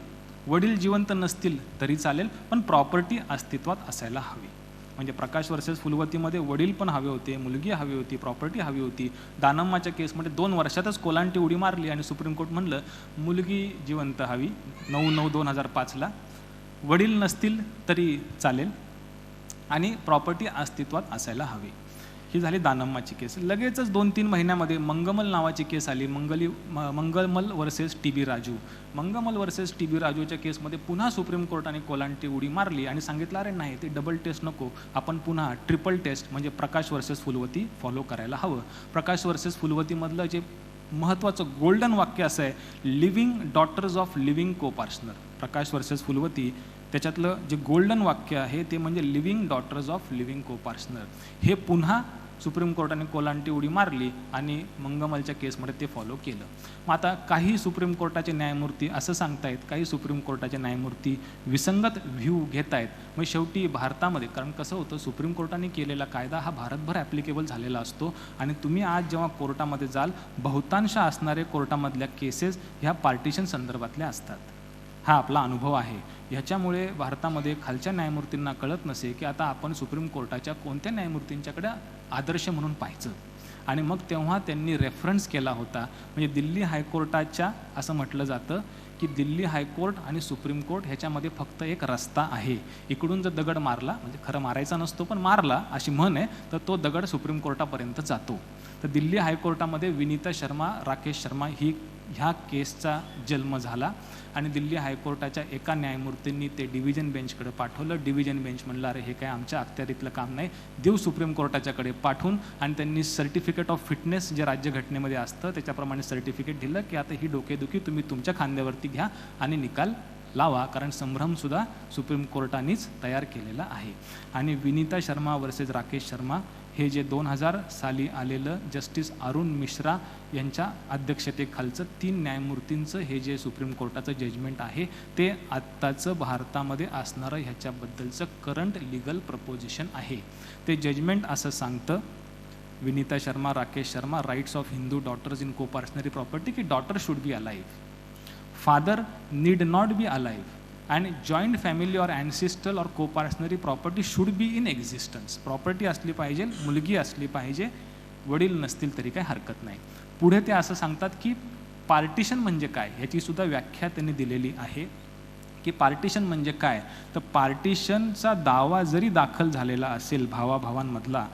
वडील जिवंत नसतील तरी चालेल, पण प्रॉपर्टी अस्तित्वात असायला हवी. म्हणजे प्रकाश वर्सेस फुलवतीमध्ये वडील पण हवे होते, मुलगी हवी होती, प्रॉपर्टी हवी होती. दानम्माच्या केसमध्ये 2 वर्षातच कोलांटी उडी मारली आणि सुप्रीम कोर्ट म्हणलं मुलगी जिवंत हवी 9/9/2005ला, वडील नसतील तरी चालेल आणि प्रॉपर्टी अस्तित्वात असायला हवी. ही झाली दानम्माची केस. लगेचच 2-3 महिन्यामध्ये मंगमल नावाची केस आली, Mangammal versus TB Raju. Mangammal versus TB राजूच्या केसमध्ये पुन्हा सुप्रीम कोर्टाने कोलांटी उडी मारली आणि सांगितलं अरे नाही, ते डबल टेस्ट नको, आपण पुन्हा ट्रिपल टेस्ट म्हणजे प्रकाश वर्सेस फुलवती फॉलो करायला हवं. प्रकाश वर्सेस फुलवतीमधलं जे महत्त्वाचं गोल्डन वाक्य असं आहे, लिव्हिंग डॉटर्स ऑफ लिव्हिंग को पार्टनर. प्रकाश वर्सेस फुलवती त्याच्यातलं जे गोल्डन वाक्य आहे ते म्हणजे लिव्हिंग डॉटर्स ऑफ लिव्हिंग को पार्टनर. हे पुन्हा सुप्रीम कोर्टाने कोलांटी उडी मारली आणि मंगमलच्या केसमध्ये ते फॉलो केलं. मग आता काही सुप्रीम कोर्टाचे न्यायमूर्ती असं सांगतायत, काही सुप्रीम कोर्टाचे न्यायमूर्ती विसंगत व्ह्यू घेत आहेत. मग शेवटी भारतामध्ये, कारण कसं होतं, सुप्रीम कोर्टाने केलेला कायदा हा भारतभर ॲप्लिकेबल झालेला असतो आणि तुम्ही आज जेव्हा कोर्टामध्ये जाल, बहुतांश असणारे कोर्टामधल्या केसेस ह्या पार्टिशन संदर्भातल्या असतात. हा आपला अनुभव आहे. ह्याच्यामुळे भारतामध्ये खालच्या न्यायमूर्तींना कळत नसे की आता आपण सुप्रीम कोर्टाच्या कोणत्या न्यायमूर्तींच्याकडे आदर्श म्हणून पाहायचं. आणि मग तेव्हा त्यांनी रेफरन्स केला होता, म्हणजे दिल्ली हायकोर्टाच्या असं म्हटलं जातं की दिल्ली हायकोर्ट आणि सुप्रीम कोर्ट ह्याच्यामध्ये फक्त एक रस्ता आहे. इकडून जर दगड मारला, म्हणजे खरं मारायचा नसतो पण मारला अशी म्हण आहे, तर तो दगड सुप्रीम कोर्टापर्यंत जातो. तर दिल्ली हायकोर्टामध्ये विनीता शर्मा, राकेश शर्मा ह्या केसचा जन्म झाला आणि दिल्ली हायकोर्टाच्या एका न्यायमूर्तींनी ते डिव्हिजन बेंचकडे पाठवलं. डिव्हिजन बेंच म्हणलं अरे हे काय आमच्या अखत्यारीतलं काम नाही, देऊ सुप्रीम कोर्टाच्याकडे पाठवून. आणि त्यांनी सर्टिफिकेट ऑफ फिटनेस जे राज्यघटनेमध्ये असतं त्याच्याप्रमाणे सर्टिफिकेट दिलं की आता ही डोकेदुखी तुम्ही तुमच्या खांद्यावरती घ्या आणि निकाल लावा, कारण संभ्रमसुद्धा सुप्रीम कोर्टानेच तयार केलेला आहे. आणि विनीता शर्मा वर्सेस राकेश शर्मा हे जे 2000 साली आलेलं जस्टिस अरुण मिश्रा यांच्या अध्यक्षतेखालचं 3 न्यायमूर्तींचं हे जे सुप्रीम कोर्टाचं जजमेंट आहे ते आत्ताचं भारतामध्ये असणारं ह्याच्याबद्दलचं करंट लिगल प्रपोजिशन आहे. ते जजमेंट असं सांगतं, Vineeta Sharma, Rakesh Sharma, rights of Hindu daughters in coparcenary property, की daughter should be alive, father need not be alive, and joint family or ancestral or co-parsonary property should be in existence. Property असली पाहिजे, मुलगी असली पाहिजे, वडील नसतील तरी काही हरकत नाही. पुढे ते असं सांगतात की पार्टिशन म्हणजे काय, ह्याची सुद्धा व्याख्या त्यांनी दिलेली आहे की पार्टिशन म्हणजे काय. तर पार्टिशनचा दावा जरी दाखल झालेला असेल भावाभावांमधला,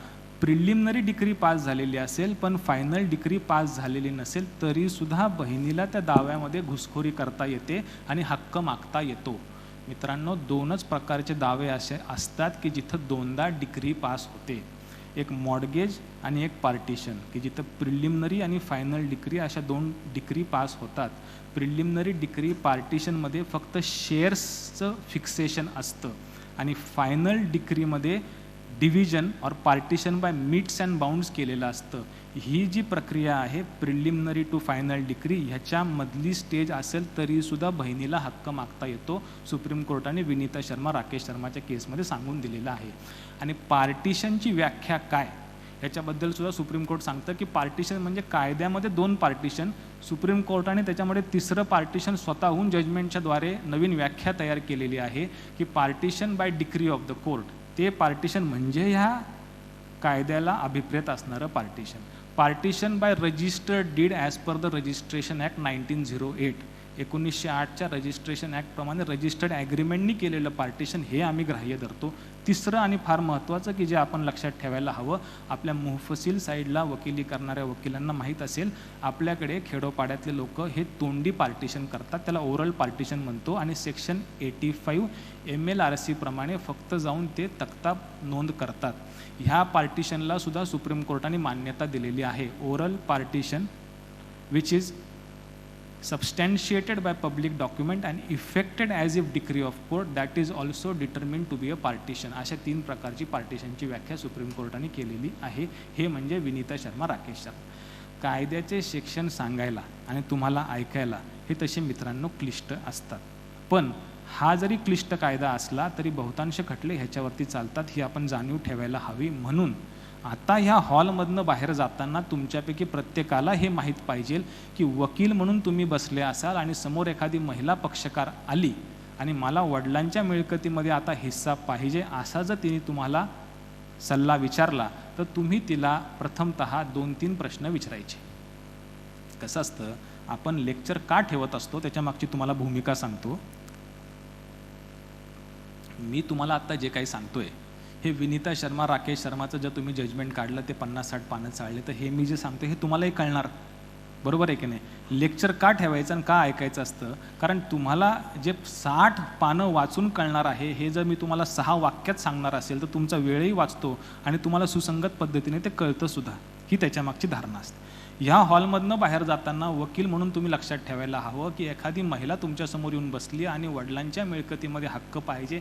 प्रिलिमिनरी डिग्री पास झालेली असेल पण फायनल डिग्री पास झालेली नसेल, तरीसुद्धा बहिणीला त्या दाव्यामध्ये घुसखोरी करता येते आणि हक्क मागता येतो. मित्रांनो, 2च प्रकारचे दावे असे असतात की जिथं 2दा डिग्री पास होते, एक मॉर्गेज आणि एक पार्टिशन, की जिथं प्रिलिमिनरी आणि फायनल डिग्री अशा 2 डिग्री पास होतात. प्रिलिमिनरी डिग्री पार्टिशनमध्ये फक्त शेअर्सचं फिक्सेशन असतं आणि फायनल डिग्रीमध्ये division or partition by metes and bounds केलेलं असतं. ही जी प्रक्रिया आहे प्रिलिमिनरी टू फायनल डिग्री, ह्याच्यामधली स्टेज असेल तरीसुद्धा बहिणीला हक्क मागता येतो. सुप्रीम कोर्टाने विनीता शर्मा, राकेश शर्माच्या केसमध्ये सांगून दिलेलं आहे. आणि पार्टिशनची व्याख्या काय ह्याच्याबद्दल सुद्धा सुप्रीम कोर्ट सांगतं की पार्टिशन म्हणजे कायद्यामध्ये 2 पार्टिशन, सुप्रीम कोर्टाने त्याच्यामध्ये 3रं पार्टिशन स्वतःहून जजमेंटच्या द्वारे नवीन व्याख्या तयार केलेली आहे की partition by decree of the court. ते पार्टिशन म्हणजे ह्या कायद्याला अभिप्रेत असणारं partition. Partition by registered deed as per the registration act 1908, 1908च्या रजिस्ट्रेशन ॲक्टप्रमाणे रजिस्टर्ड ॲग्रीमेंटनी केलेलं पार्टिशन हे आम्ही ग्राह्य धरतो. तिसरं आणि फार महत्त्वाचं की जे आपण लक्षात ठेवायला हवं, आपल्या मुहफसील साईडला वकिली करणाऱ्या वकिलांना माहीत असेल, आपल्याकडे खेडोपाड्यातले लोक हे तोंडी पार्टिशन करतात, त्याला ओरल पार्टिशन म्हणतो. आणि सेक्शन 85 MLRC प्रमाणे फक्त जाऊन ते तक्ता नोंद करतात. ह्या पार्टिशनला सुद्धा सुप्रीम कोर्टाने मान्यता दिलेली आहे. Oral partition which is substantiated by public document and effected as if decree of court that is also determined to be a partition. अशा 3 प्रकारची पार्टिशनची व्याख्या सुप्रीम कोर्टाने केलेली आहे. हे म्हणजे विनीता शर्मा, राकेश शर्मा. कायद्याचे सेक्शन सांगायला आणि तुम्हाला ऐकायला हे तसे मित्रांनो क्लिष्ट असतात, पण हा जरी क्लिष्ट कायदा असला तरी बहुतांश खटले ह्याच्यावरती चालतात, ही आपण जाणीव ठेवायला हवी. म्हणून आता ह्या हॉलमधनं बाहेर जाताना तुमच्यापैकी प्रत्येकाला हे माहीत पाहिजे की वकील म्हणून तुम्ही बसले असाल आणि समोर एखादी महिला पक्षकार आली आणि मला वडिलांच्या मिळकतीमध्ये आता हिस्सा पाहिजे असा जर तिने तुम्हाला सल्ला विचारला तर तुम्ही तिला प्रथमतः 2-3 प्रश्न विचारायचे. कसं असतं, आपण लेक्चर का ठेवत असतो त्याच्या मागची तुम्हाला भूमिका सांगतो. मी तुम्हाला आता जे काही सांगतोय हे विनीता शर्मा, राकेश शर्माचं जर तुम्ही जजमेंट काढलं ते 50-60 पानं चालले तर हे मी जे सांगतो हे तुम्हालाही कळणार, बरोबर आहे की नाही. लेक्चर का ठेवायचं आणि का ऐकायचं असतं, कारण तुम्हाला जे 60 पानं वाचून कळणार आहे हे जर मी तुम्हाला 6 वाक्यात सांगणार असेल तर तुमचा वेळही वाचतो आणि तुम्हाला सुसंगत पद्धतीने ते कळतं सुद्धा. ही त्याच्यामागची धारणा असते. ह्या हॉलमधनं बाहेर जाताना वकील म्हणून तुम्ही लक्षात ठेवायला हवं की एखादी महिला तुमच्यासमोर येऊन बसली आणि वडिलांच्या मिळकतीमध्ये हक्क पाहिजे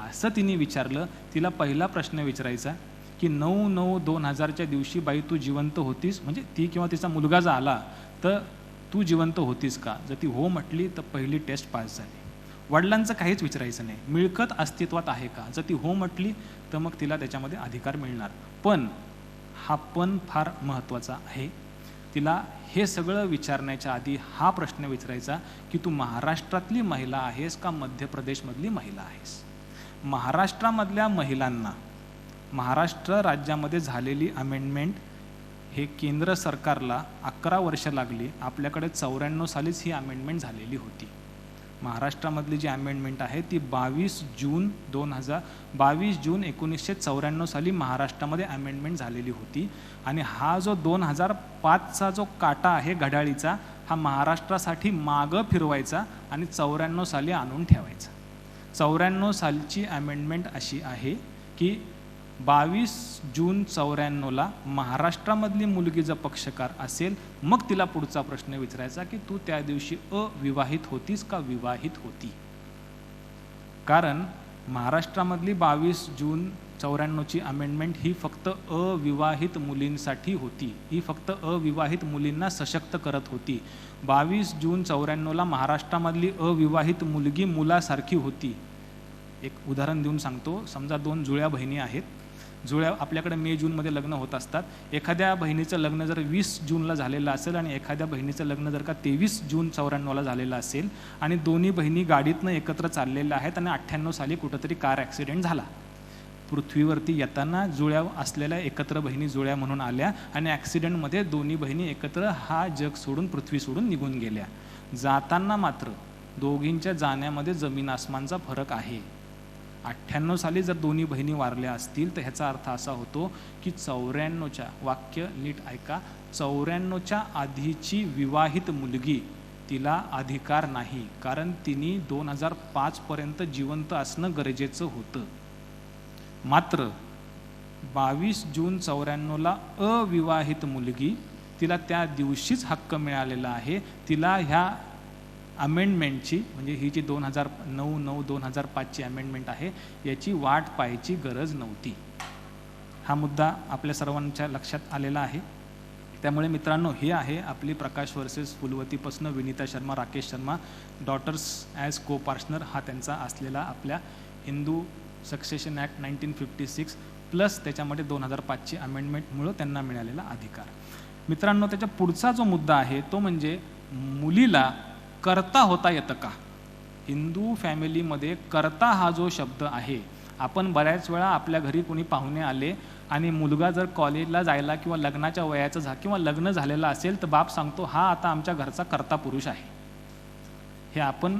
असं तिने विचारलं, तिला पहिला प्रश्न विचारायचा की 9/9/2000च्या दिवशी बाई तू जिवंत होतीस, म्हणजे ती किंवा तिचा मुलगा जर आला तर तू जिवंत होतीस का. जर ती हो म्हटली तर पहिली टेस्ट पास झाली. वडिलांचं काहीच विचारायचं नाही, मिळकत अस्तित्वात आहे का. जर ती हो म्हटली तर मग तिला त्याच्यामध्ये अधिकार मिळणार. पण हा पण फार महत्त्वाचा आहे. तिला हे सगळं विचारण्याच्या आधी हा प्रश्न विचारायचा की तू महाराष्ट्रातली महिला आहेस का मध्य प्रदेशमधली महिला आहेस. महाराष्ट्रामधल्या महिलांना महाराष्ट्र राज्यामध्ये झालेली अमेंडमेंट हे केंद्र सरकारला 11 वर्ष लागली. आपल्याकडे 94 सालीच ही अमेंडमेंट झालेली होती. महाराष्ट्रामधली जी अमेंडमेंट आहे ती 22 जून 1994 साली महाराष्ट्रामध्ये अमेंडमेंट झालेली होती. आणि हा जो 2005चा जो काटा आहे घड्याळीचा, हा महाराष्ट्रासाठी मागं फिरवायचा आणि 94 साली आणून ठेवायचा. 94 सालची अमेंडमेंट अशी आहे की 22 जून 94ला महाराष्ट्रामधली मुलगी जर पक्षकार असेल मग तिला पुढचा प्रश्न विचारायचा की तू त्या दिवशी अविवाहित होतीस का विवाहित होती. कारण महाराष्ट्रामधली 22 जून 94ची अमेंडमेंट ही फक्त अविवाहित मुलींसाठी होती. ही फक्त अविवाहित मुलींना सशक्त करत होती. 22 जून 94ला महाराष्ट्रामधली अविवाहित मुलगी मुलासारखी होती. एक उदाहरण देऊन सांगतो. समजा 2 जुळ्या बहिणी आहेत. जुळ्या आपल्याकडे मे जूनमध्ये लग्न होत असतात. एखाद्या बहिणीचं लग्न जर 20 जूनला झालेलं असेल आणि एखाद्या बहिणीचं लग्न जर का 23 जून 94ला झालेलं असेल आणि दोन्ही बहिणी गाडीतनं एकत्र चाललेल्या आहेत आणि 98 साली कुठंतरी कार ॲक्सिडेंट झाला. पृथ्वीवरती येताना जुळ्या असलेल्या एकत्र बहिणी जुळ्या म्हणून आल्या आणि ॲक्सिडेंटमध्ये दोन्ही बहिणी एकत्र हा जग सोडून पृथ्वी सोडून निघून गेल्या. जाताना मात्र दोघींच्या जाण्यामध्ये जमीन आसमानचा फरक आहे. 98 साली जर दोन्ही बहिणी वारल्या असतील तर ह्याचा अर्थ असा होतो की 94च्या, वाक्य नीट ऐका, 94च्या आधीची विवाहित मुलगी तिला अधिकार नाही, कारण तिने 2005 पर्यंत जिवंत असणं गरजेचं होतं. मात्र 22 जून 94ला अविवाहित मुलगी तिला त्या दिवशीच हक्क मिळालेला आहे. तिला ह्या अमेंडमेंटची, म्हणजे ही जी 2009-2005ची अमेंडमेंट आहे याची वाट पाहायची गरज नव्हती. हा मुद्दा आपल्या सर्वांच्या लक्षात आलेला आहे. त्यामुळे मित्रांनो, हे आहे आपली प्रकाश वर्सेस फुलवतीपासून Vinita Sharma, Rakesh Sharma, daughters as co partner हा त्यांचा असलेला आपल्या हिंदू सक्सेशन ॲक्ट 1956 प्लस त्याच्यामध्ये 2005ची अमेंडमेंटमुळं त्यांना मिळालेला अधिकार. मित्रांनो, त्याच्या पुढचा जो मुद्दा आहे तो म्हणजे मुलीला करता होता येतं का. हिंदू फॅमिलीमध्ये करता हा जो शब्द आहे, आपण बऱ्याच वेळा आपल्या घरी कोणी पाहुणे आले आणि मुलगा जर कॉलेजला जायला किंवा लग्नाच्या वयाचा किंवा लग्न झालेलं असेल तर बाप सांगतो हा आता आमच्या घरचा करता पुरुष आहे. हे आपण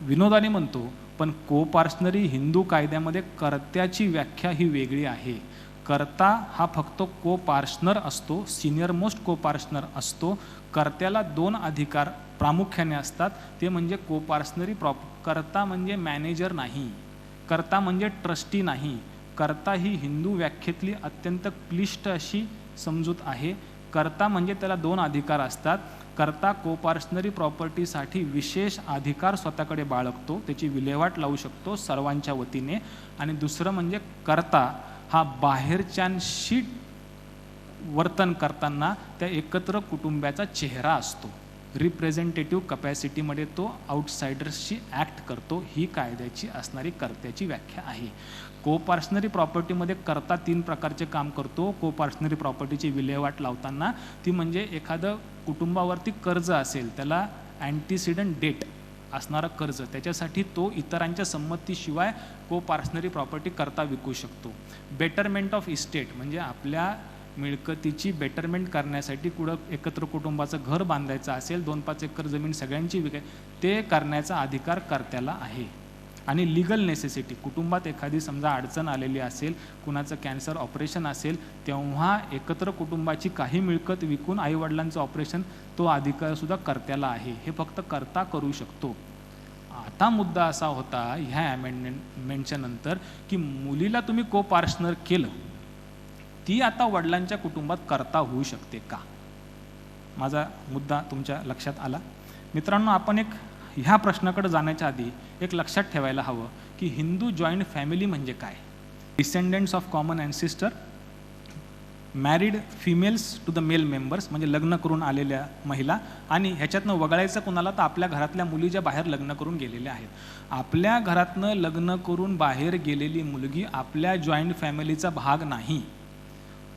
विनोदाने म्हणतो, पण को पार्सनरी हिंदू कायद्यामध्ये कर्त्याची व्याख्या ही वेगळी आहे. कर्ता हा फक्त को पार्सनर असतो, सिनियर मोस्ट को पार्सनर असतो. कर्त्याला 2 अधिकार प्रामुख्याने असतात, ते म्हणजे को पार्सनरी कर्ता म्हणजे मॅनेजर नाही, कर्ता म्हणजे ट्रस्टी नाही. कर्ता ही हिंदू व्याख्येतली अत्यंत क्लिष्ट अशी समजूत आहे. कर्ता म्हणजे त्याला 2 अधिकार असतात. कर्ता को पार्सनरी प्रॉपर्टीसाठी विशेष अधिकार स्वतःकडे बाळगतो, त्याची विल्हेवाट लावू शकतो सर्वांच्या वतीने. आणि दुसरं म्हणजे कर्ता हा बाहेरच्यांशी वर्तन करताना त्या एकत्र कुटुंबाचा चेहरा असतो. रिप्रेझेंटेटिव्ह कपॅसिटीमध्ये तो आउटसाइडर्सशी ॲक्ट करतो. ही कायद्याची असणारी कर्त्याची व्याख्या आहे. को पार्सनरी प्रॉपर्टीमध्ये कर्ता 3 प्रकारचे काम करतो. को पार्सनरी प्रॉपर्टीची विल्हेवाट लावताना ती म्हणजे एखादं कुटुंबावरती कर्ज असेल, त्याला अँटीसिडंट डेट असणारं कर्ज, त्याच्यासाठी तो इतरांच्या संमतीशिवाय को पार्सनरी प्रॉपर्टी करता विकू शकतो. बेटरमेंट ऑफ इस्टेट म्हणजे आपल्या मिळकतीची बेटरमेंट करण्यासाठी कुठं एकत्र कुटुंबाचं घर बांधायचं असेल, 2-5 एकर जमीन सगळ्यांची ते करण्याचा अधिकार कर्त्याला आहे. आणि लिगल नेसेसिटी, कुटुंबात एखादी समजा अडचण आलेली असेल, कुणाचं कॅन्सर ऑपरेशन असेल, तेव्हा एकत्र कुटुंबाची काही मिळकत विकून आईवडिलांचं ऑपरेशन, तो अधिकारसुद्धा कर्त्याला आहे. हे फक्त कर्ता करू शकतो. आता मुद्दा असा होता ह्या अमेंडमेंटच्या नंतर की मुलीला तुम्ही को पार्सनर केलं, ती आता वडिलांच्या कुटुंबात कर्ता होऊ शकते का? माझा मुद्दा तुमच्या लक्षात आला? मित्रांनो, आपण ह्या प्रश्नाकडे जाण्याच्या आधी एक लक्षात ठेवायला हवं की हिंदू जॉईंट फॅमिली म्हणजे काय. Descendants of common ancestor, married females to the male members म्हणजे लग्न करून आलेल्या महिला, आणि ह्याच्यातनं वगळायचं कुणाला तर आपल्या घरातल्या मुली ज्या बाहेर लग्न करून गेलेल्या आहेत. आपल्या घरातनं लग्न करून बाहेर गेलेली मुलगी आपल्या जॉईंट फॅमिलीचा भाग नाही,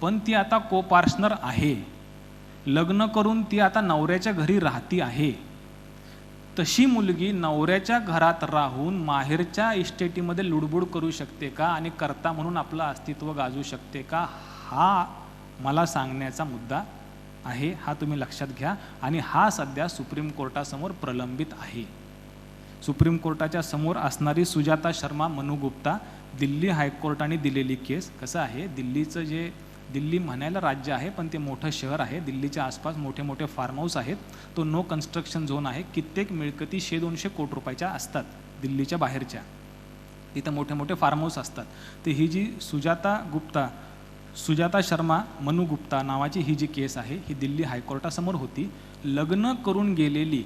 पण ती आता को पार्सनर आहे. लग्न करून ती आता नवऱ्याच्या घरी राहती आहे. तशी मुलगी नवऱ्याच्या घरात राहून माहेरच्या इस्टेटीमध्ये लुडबुड करू शकते का आणि कर्ता म्हणून आपलं अस्तित्व गाजवू शकते का? हा मला सांगण्याचा मुद्दा आहे. हा तुम्ही लक्षात घ्या. आणि हा सध्या सुप्रीम कोर्टासमोर प्रलंबित आहे. सुप्रीम कोर्टाच्या समोर असणारी सुजाता शर्मा मनू गुप्ता, दिल्ली हायकोर्टाने दिलेली केस. कसं आहे, दिल्ली म्हणायला राज्य आहे पण ते मोठं शहर आहे. दिल्लीच्या आसपास मोठे मोठे फार्म हाऊस आहेत. तो नो कन्स्ट्रक्शन झोन आहे. कित्येक मिळकती 100-200 कोटी रुपयाच्या असतात दिल्लीच्या बाहेरच्या. तिथं मोठे मोठे फार्म हाऊस असतात. तर ही जी सुजाता शर्मा मनू गुप्ता नावाची ही जी केस आहे, ही दिल्ली हायकोर्टासमोर होती. लग्न करून गेलेली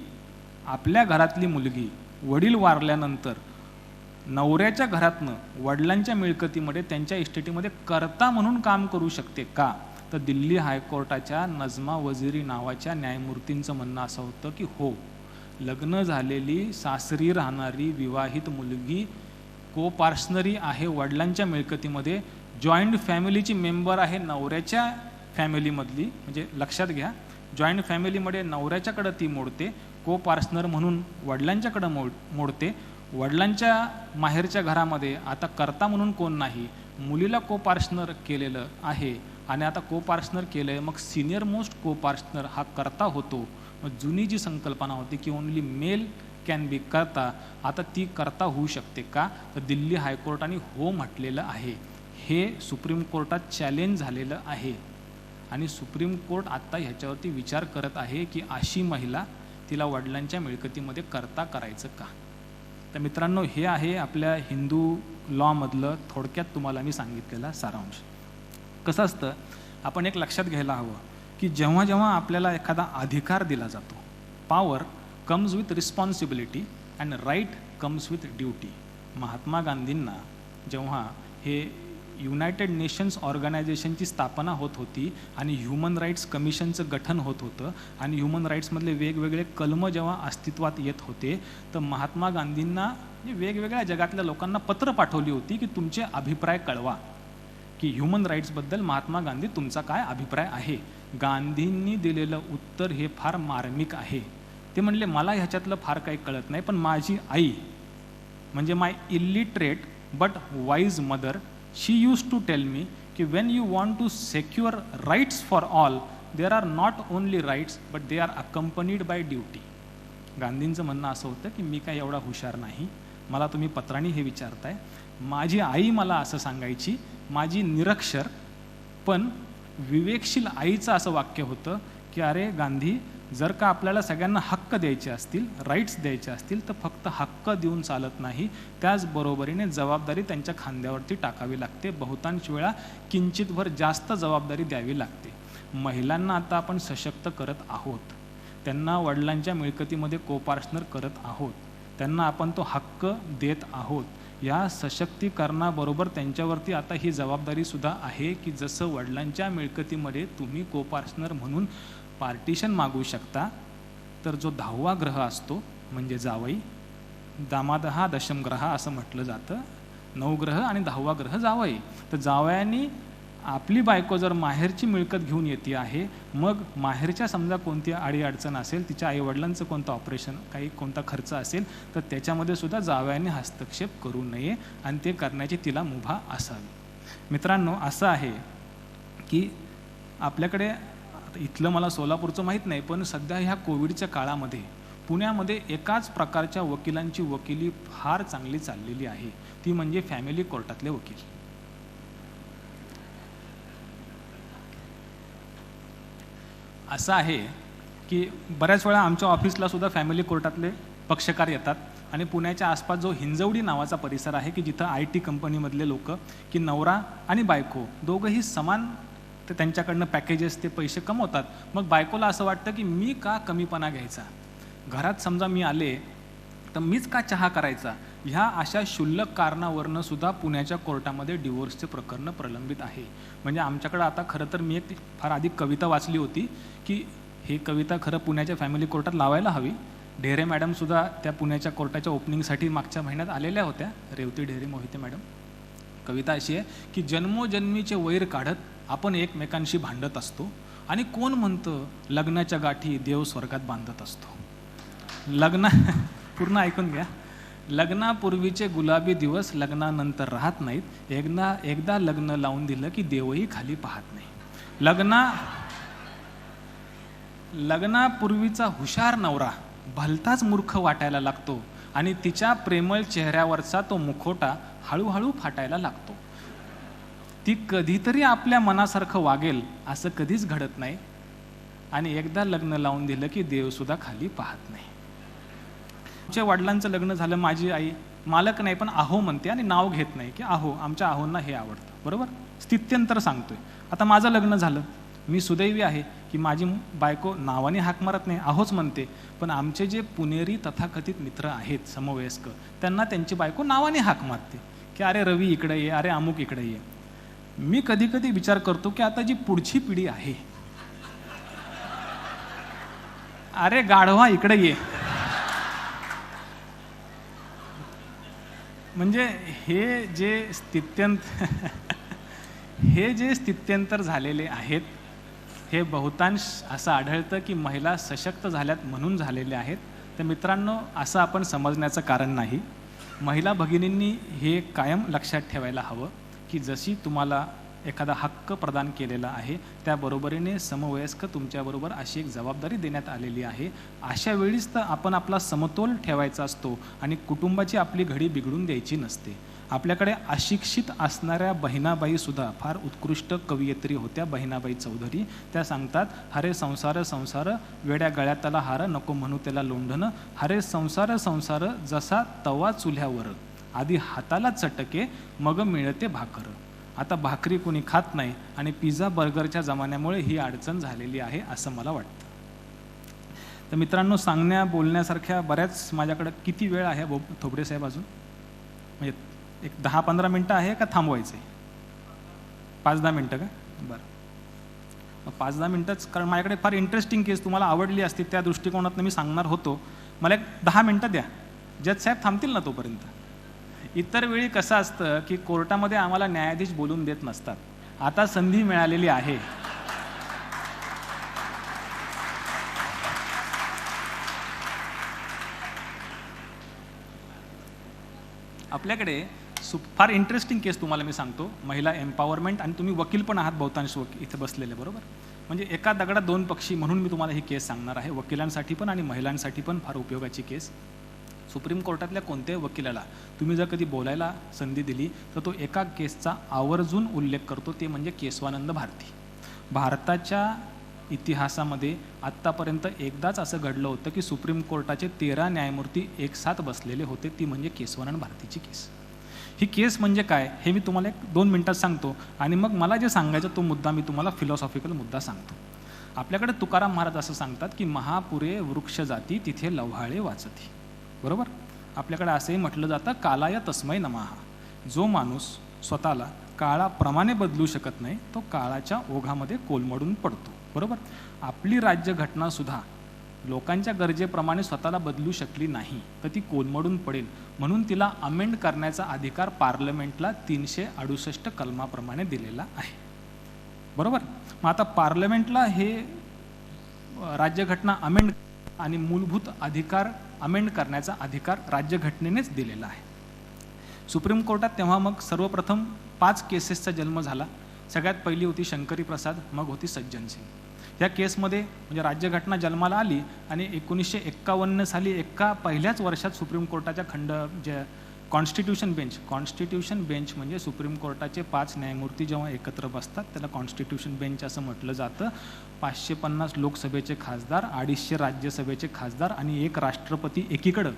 आपल्या घरातली मुलगी वडील वारल्यानंतर नवऱ्याच्या घरातनं वडिलांच्या मिळकतीमध्ये त्यांच्या इस्टेटीमध्ये कर्ता म्हणून काम करू शकते का? तर दिल्ली हायकोर्टाच्या नजमा वजिरी नावाच्या न्यायमूर्तींचं म्हणणं असं होतं की हो, लग्न झालेली सासरी राहणारी विवाहित मुलगी को पार्सनरी आहे वडिलांच्या मिळकतीमध्ये, जॉईंट फॅमिलीची मेंबर आहे नवऱ्याच्या फॅमिलीमधली. म्हणजे लक्षात घ्या, जॉईंट फॅमिलीमध्ये नवऱ्याच्याकडं ती मोडते, को पार्सनर म्हणून वडिलांच्याकडं मोडते. वडिलांच्या माहेरच्या घरामध्ये आता कर्ता म्हणून कोण नाही, मुलीला को पार्सनर केलेलं आहे. आणि आता को पार्सनर केलं आहे, मग सिनियर मोस्ट को पार्सनर हा कर्ता होतो. मग जुनी जी संकल्पना होती की ओनली मेल कॅन बी कर्ता, आता ती कर्ता होऊ शकते का? तर दिल्ली हायकोर्टाने हो म्हटलेलं आहे. हे सुप्रीम कोर्टात चॅलेंज झालेलं आहे आणि सुप्रीम कोर्ट आत्ता ह्याच्यावरती विचार करत आहे की अशी महिला तिला वडिलांच्या मिळकतीमध्ये कर्ता करायचं का? तर मित्रांनो, हे आहे आपल्या हिंदू लॉमधलं थोडक्यात तुम्हाला मी सांगितलेला सारांश. कसं असतं, आपण एक लक्षात घ्यायला हवं की जेव्हा जेव्हा आपल्याला एखादा अधिकार दिला जातो, power comes with responsibility and right comes with duty. Mahatma गांधींना जेव्हा हे युनायटेड नेशन्स ऑर्गनायझेशनची स्थापना होत होती आणि ह्युमन राईट्स कमिशनचं गठन होत होतं आणि ह्युमन राईट्समधले वेगवेगळे कलम जेव्हा अस्तित्वात येत होते, तर महात्मा गांधींना वेगवेगळ्या जगातल्या लोकांना पत्र पाठवली होती की तुमचे अभिप्राय कळवा, की ह्युमन राईट्सबद्दल महात्मा गांधी तुमचा काय अभिप्राय आहे. गांधींनी दिलेलं उत्तर हे फार मार्मिक आहे. ते म्हणले, मला ह्याच्यातलं फार काही कळत नाही, पण माझी आई म्हणजे my illiterate but wise mother, she used to tell me कि when you want to secure rights for all, there are not only rights but they are accompanied by duty. गांधींचं म्हणणं असं होतं की मी काय एवढा हुशार नाही, मला तुम्ही पत्रांनी हे विचारताय. माझी आई मला असं सांगायची, माझी निरक्षर पण विवेकशील आईचं असं वाक्य होतं की अरे गांधी, जर का आपल्याला सगळ्यांना हक्क द्यायचे असतील, राईट्स द्यायचे असतील, तर फक्त हक्क देऊन चालत नाही, त्याचबरोबरीने जबाबदारी त्यांच्या खांद्यावरती टाकावी लागते. बहुतांश वेळा किंचितभर जास्त जबाबदारी द्यावी लागते. महिलांना आता आपण सशक्त करत आहोत, त्यांना वडिलांच्या मिळकतीमध्ये कोपार्टनर करत आहोत, त्यांना आपण तो हक्क देत आहोत. या सशक्तीकरणाबरोबर त्यांच्यावरती आता ही जबाबदारीसुद्धा आहे की जसं वडिलांच्या मिळकतीमध्ये तुम्ही कोपार्टनर म्हणून पार्टिशन मागू शकता, तर जो 10वा ग्रह असतो म्हणजे जावई, दामादहा दशमग्रह असं म्हटलं जातं, 9 ग्रह आणि 10वा ग्रह जावई. तर जावयांनी आपली बायको जर माहेरची मिळकत घेऊन येते आहे, मग माहेरच्या समजा कोणती अडीअडचण असेल, तिच्या आईवडिलांचं कोणतं ऑपरेशन, काही कोणता खर्च असेल, तर त्याच्यामध्ये सुद्धा जावयांनी हस्तक्षेप करू नये आणि ते करण्याची तिला मुभा असावी. मित्रांनो, असं आहे की आपल्याकडे इथलं मला सोलापूरचं माहीत नाही, पण सध्या ह्या कोविडच्या काळामध्ये पुण्यामध्ये एकाच प्रकारच्या वकिलांची वकिली फार चांगली चाललेली आहे, ती म्हणजे फॅमिली कोर्टातले वकील. असं आहे की बऱ्याच वेळा आमच्या ऑफिसला सुद्धा फॅमिली कोर्टातले पक्षकार येतात आणि पुण्याच्या आसपास जो हिंजवडी नावाचा परिसर आहे की जिथं IT कंपनीमधले लोक की नवरा आणि बायको दोघंही समान ते त्यांच्याकडनं पॅकेजेस ते पैसे कमवतात. मग बायकोला असं वाटतं की मी का कमीपणा घ्यायचा, घरात समजा मी आले तर मीच का चहा करायचा. ह्या अशा क्षुल्लक कारणावरनं सुद्धा पुण्याच्या कोर्टामध्ये डिवोर्सचे प्रकरणं प्रलंबित आहे. म्हणजे आमच्याकडं आता खरं तर मी एक फार आधी कविता वाचली होती की ही कविता खरं पुण्याच्या फॅमिली कोर्टात लावायला हवी. ढेरे मॅडमसुद्धा त्या पुण्याच्या कोर्टाच्या ओपनिंगसाठी मागच्या महिन्यात आलेल्या होत्या, रेवती ढेरे मोहिते मॅडम. कविता अशी आहे की जन्मोजन्मीचे वैर काढत आपण एकमेकांशी भांडत असतो आणि कोण म्हणतं लग्नाच्या गाठी देव स्वर्गात बांधत असतो. पूर्ण ऐकून घ्या. लग्नापूर्वीचे गुलाबी दिवस लग्नानंतर राहत नाहीत, एकदा लग्न लावून दिलं की देवही खाली पाहत नाही. लग्नापूर्वीचा हुशार नवरा भलताच मूर्ख वाटायला लागतो आणि तिच्या प्रेमळ चेहऱ्यावरचा तो मुखोटा हळूहळू फाटायला लागतो. ती कधीतरी आपल्या मनासारखं वागेल असं कधीच घडत नाही आणि एकदा लग्न लावून दिलं की देवसुद्धा खाली पाहत नाही. आमच्या वडिलांचं लग्न झालं, माझी आई मालक नाही पण आहो म्हणते आणि नाव घेत नाही की आहो, आमच्या आहोंना हे आवडतं, बरोबर. स्थित्यंतर सांगतोय. आता माझं लग्न झालं, मी सुदैवी आहे की माझी बायको नावाने हाक मारत नाही, आहोच म्हणते. पण आमचे जे पुणेरी तथाकथित मित्र आहेत समवयस्क, त्यांना त्यांची बायको नावाने हाक मारते की अरे रवी इकडे ये, अरे अमुक इकडे ये. मी कधी कधी विचार करतो की आता जी पुढची पिढी आहे, अरे गाढवा इकडे ये. म्हणजे हे जे स्थित्यंतर झालेले आहेत हे बहुतांश असं आढळतं की महिला सशक्त झाल्यात म्हणून झालेले आहेत. तर मित्रांनो, असं आपण समजण्याचं कारण नाही. महिला भगिनींनी हे कायम लक्षात ठेवायला हवं की जशी तुम्हाला एखादा हक्क प्रदान केलेला आहे त्याबरोबरीने समवयस्क तुमच्याबरोबर अशी एक जबाबदारी देण्यात आलेली आहे. अशा वेळीच तर आपण आपला समतोल ठेवायचा असतो आणि कुटुंबाची आपली घडी बिघडून द्यायची नसते. आपल्याकडे अशिक्षित असणाऱ्या बहिणाबाईसुद्धा फार उत्कृष्ट कवयित्री होत्या, बहिणाबाई चौधरी. त्या सांगतात, हरे संसार संसार वेड्या गळ्यातला हार, नको म्हणू त्याला लोंढणं. हरे संसार संसार जसा तवा चुल्यावर, आधी हाताला चटके मग मिळते भाकर. आता भाकरी कोणी खात नाही आणि पिझ्झा बर्गरच्या जमान्यामुळे ही अडचण झालेली आहे असं मला वाटतं. तर मित्रांनो, बोलण्यासारख्या बऱ्याच माझ्याकडं किती वेळ आहे थोबडे साहेब? अजून म्हणजे एक 10-15 मिनटं आहे का थांबवायचं आहे? 5-10 मिनटं का? बरं, 5-10 मिनटंच. कारण माझ्याकडे फार इंटरेस्टिंग केस तुम्हाला आवडली असती त्या दृष्टिकोनातून मी सांगणार होतो. मला एक 10 मिनटं द्या, जज साहेब थांबतील ना तोपर्यंत. इतर वेळी कसं असतं की कोर्टामध्ये आम्हाला न्यायाधीश बोलून देत नसतात. आता संधी मिळालेली आहे. आपल्याकडे फार इंटरेस्टिंग केस तुम्हाला मी सांगतो, महिला एम्पॉवरमेंट. आणि तुम्ही वकील पण आहात बहुतांश इथे बसलेले, बरोबर. म्हणजे एका दगडात दोन पक्षी म्हणून मी तुम्हाला ही केस सांगणार आहे, वकिलांसाठी पण आणि महिलांसाठी पण फार उपयोगाची केस. सुप्रीम कोर्टातल्या कोणत्याही वकिलाला तुम्ही जर कधी बोलायला संधी दिली तर तो एका केसचा आवर्जून उल्लेख करतो, ते म्हणजे केशवानंद भारती. भारताच्या इतिहासामध्ये आत्तापर्यंत एकदाच असं घडलं होतं की सुप्रीम कोर्टाचे 13 न्यायमूर्ती एकसाथ बसलेले होते, ती म्हणजे केशवानंद भारतीची केस. ही केस म्हणजे काय हे मी तुम्हाला 1-2 मिनिटात सांगतो आणि मग मला जे सांगायचं तो मुद्दा मी तुम्हाला फिलॉसॉफिकल मुद्दा सांगतो. आपल्याकडे तुकाराम महाराज असं सांगतात की महापुरे वृक्ष जाती तिथे लव्हाळे वाचती, बरोबर. आपल्याकडे असंही म्हटलं जातं कालाय तस्मै नमः. जो माणूस स्वतःला काळाप्रमाणे बदलू शकत नाही तो काळाच्या ओघामध्ये कोलमडून पडतो, बरोबर. आपली राज्यघटनासुद्धा लोकांच्या गरजेप्रमाणे स्वतःला बदलू शकली नाही तर ती कोलमडून पडेल, म्हणून तिला अमेंड करण्याचा अधिकार पार्लमेंटला 368 कलमाप्रमाणे दिलेला आहे, बरोबर. मग आता पार्लमेंटला हे राज्यघटना अमेंड आणि मूलभूत अधिकार अमेंड करण्याचा अधिकार राज्यघटनेनेच दिलेला आहे. सुप्रीम कोर्टात तेव्हा मग सर्वप्रथम 5 केसेसचा जन्म झाला. सगळ्यात पहिली होती शंकरी प्रसाद, मग होती सज्जन सिंग. या केसमध्ये म्हणजे राज्यघटना जन्माला आली आणि 1951 साली पहिल्याच वर्षात सुप्रीम कोर्टाच्या जे कॉन्स्टिट्यूशन बेंच म्हणजे सुप्रीम कोर्टाचे 5 न्यायमूर्ती जेव्हा एकत्र बसतात त्याला कॉन्स्टिट्यूशन बेंच असं म्हटलं जातं. 550 लोकसभेचे खासदार, 250 राज्यसभेचे खासदार आणि 1 राष्ट्रपती एकीकडं,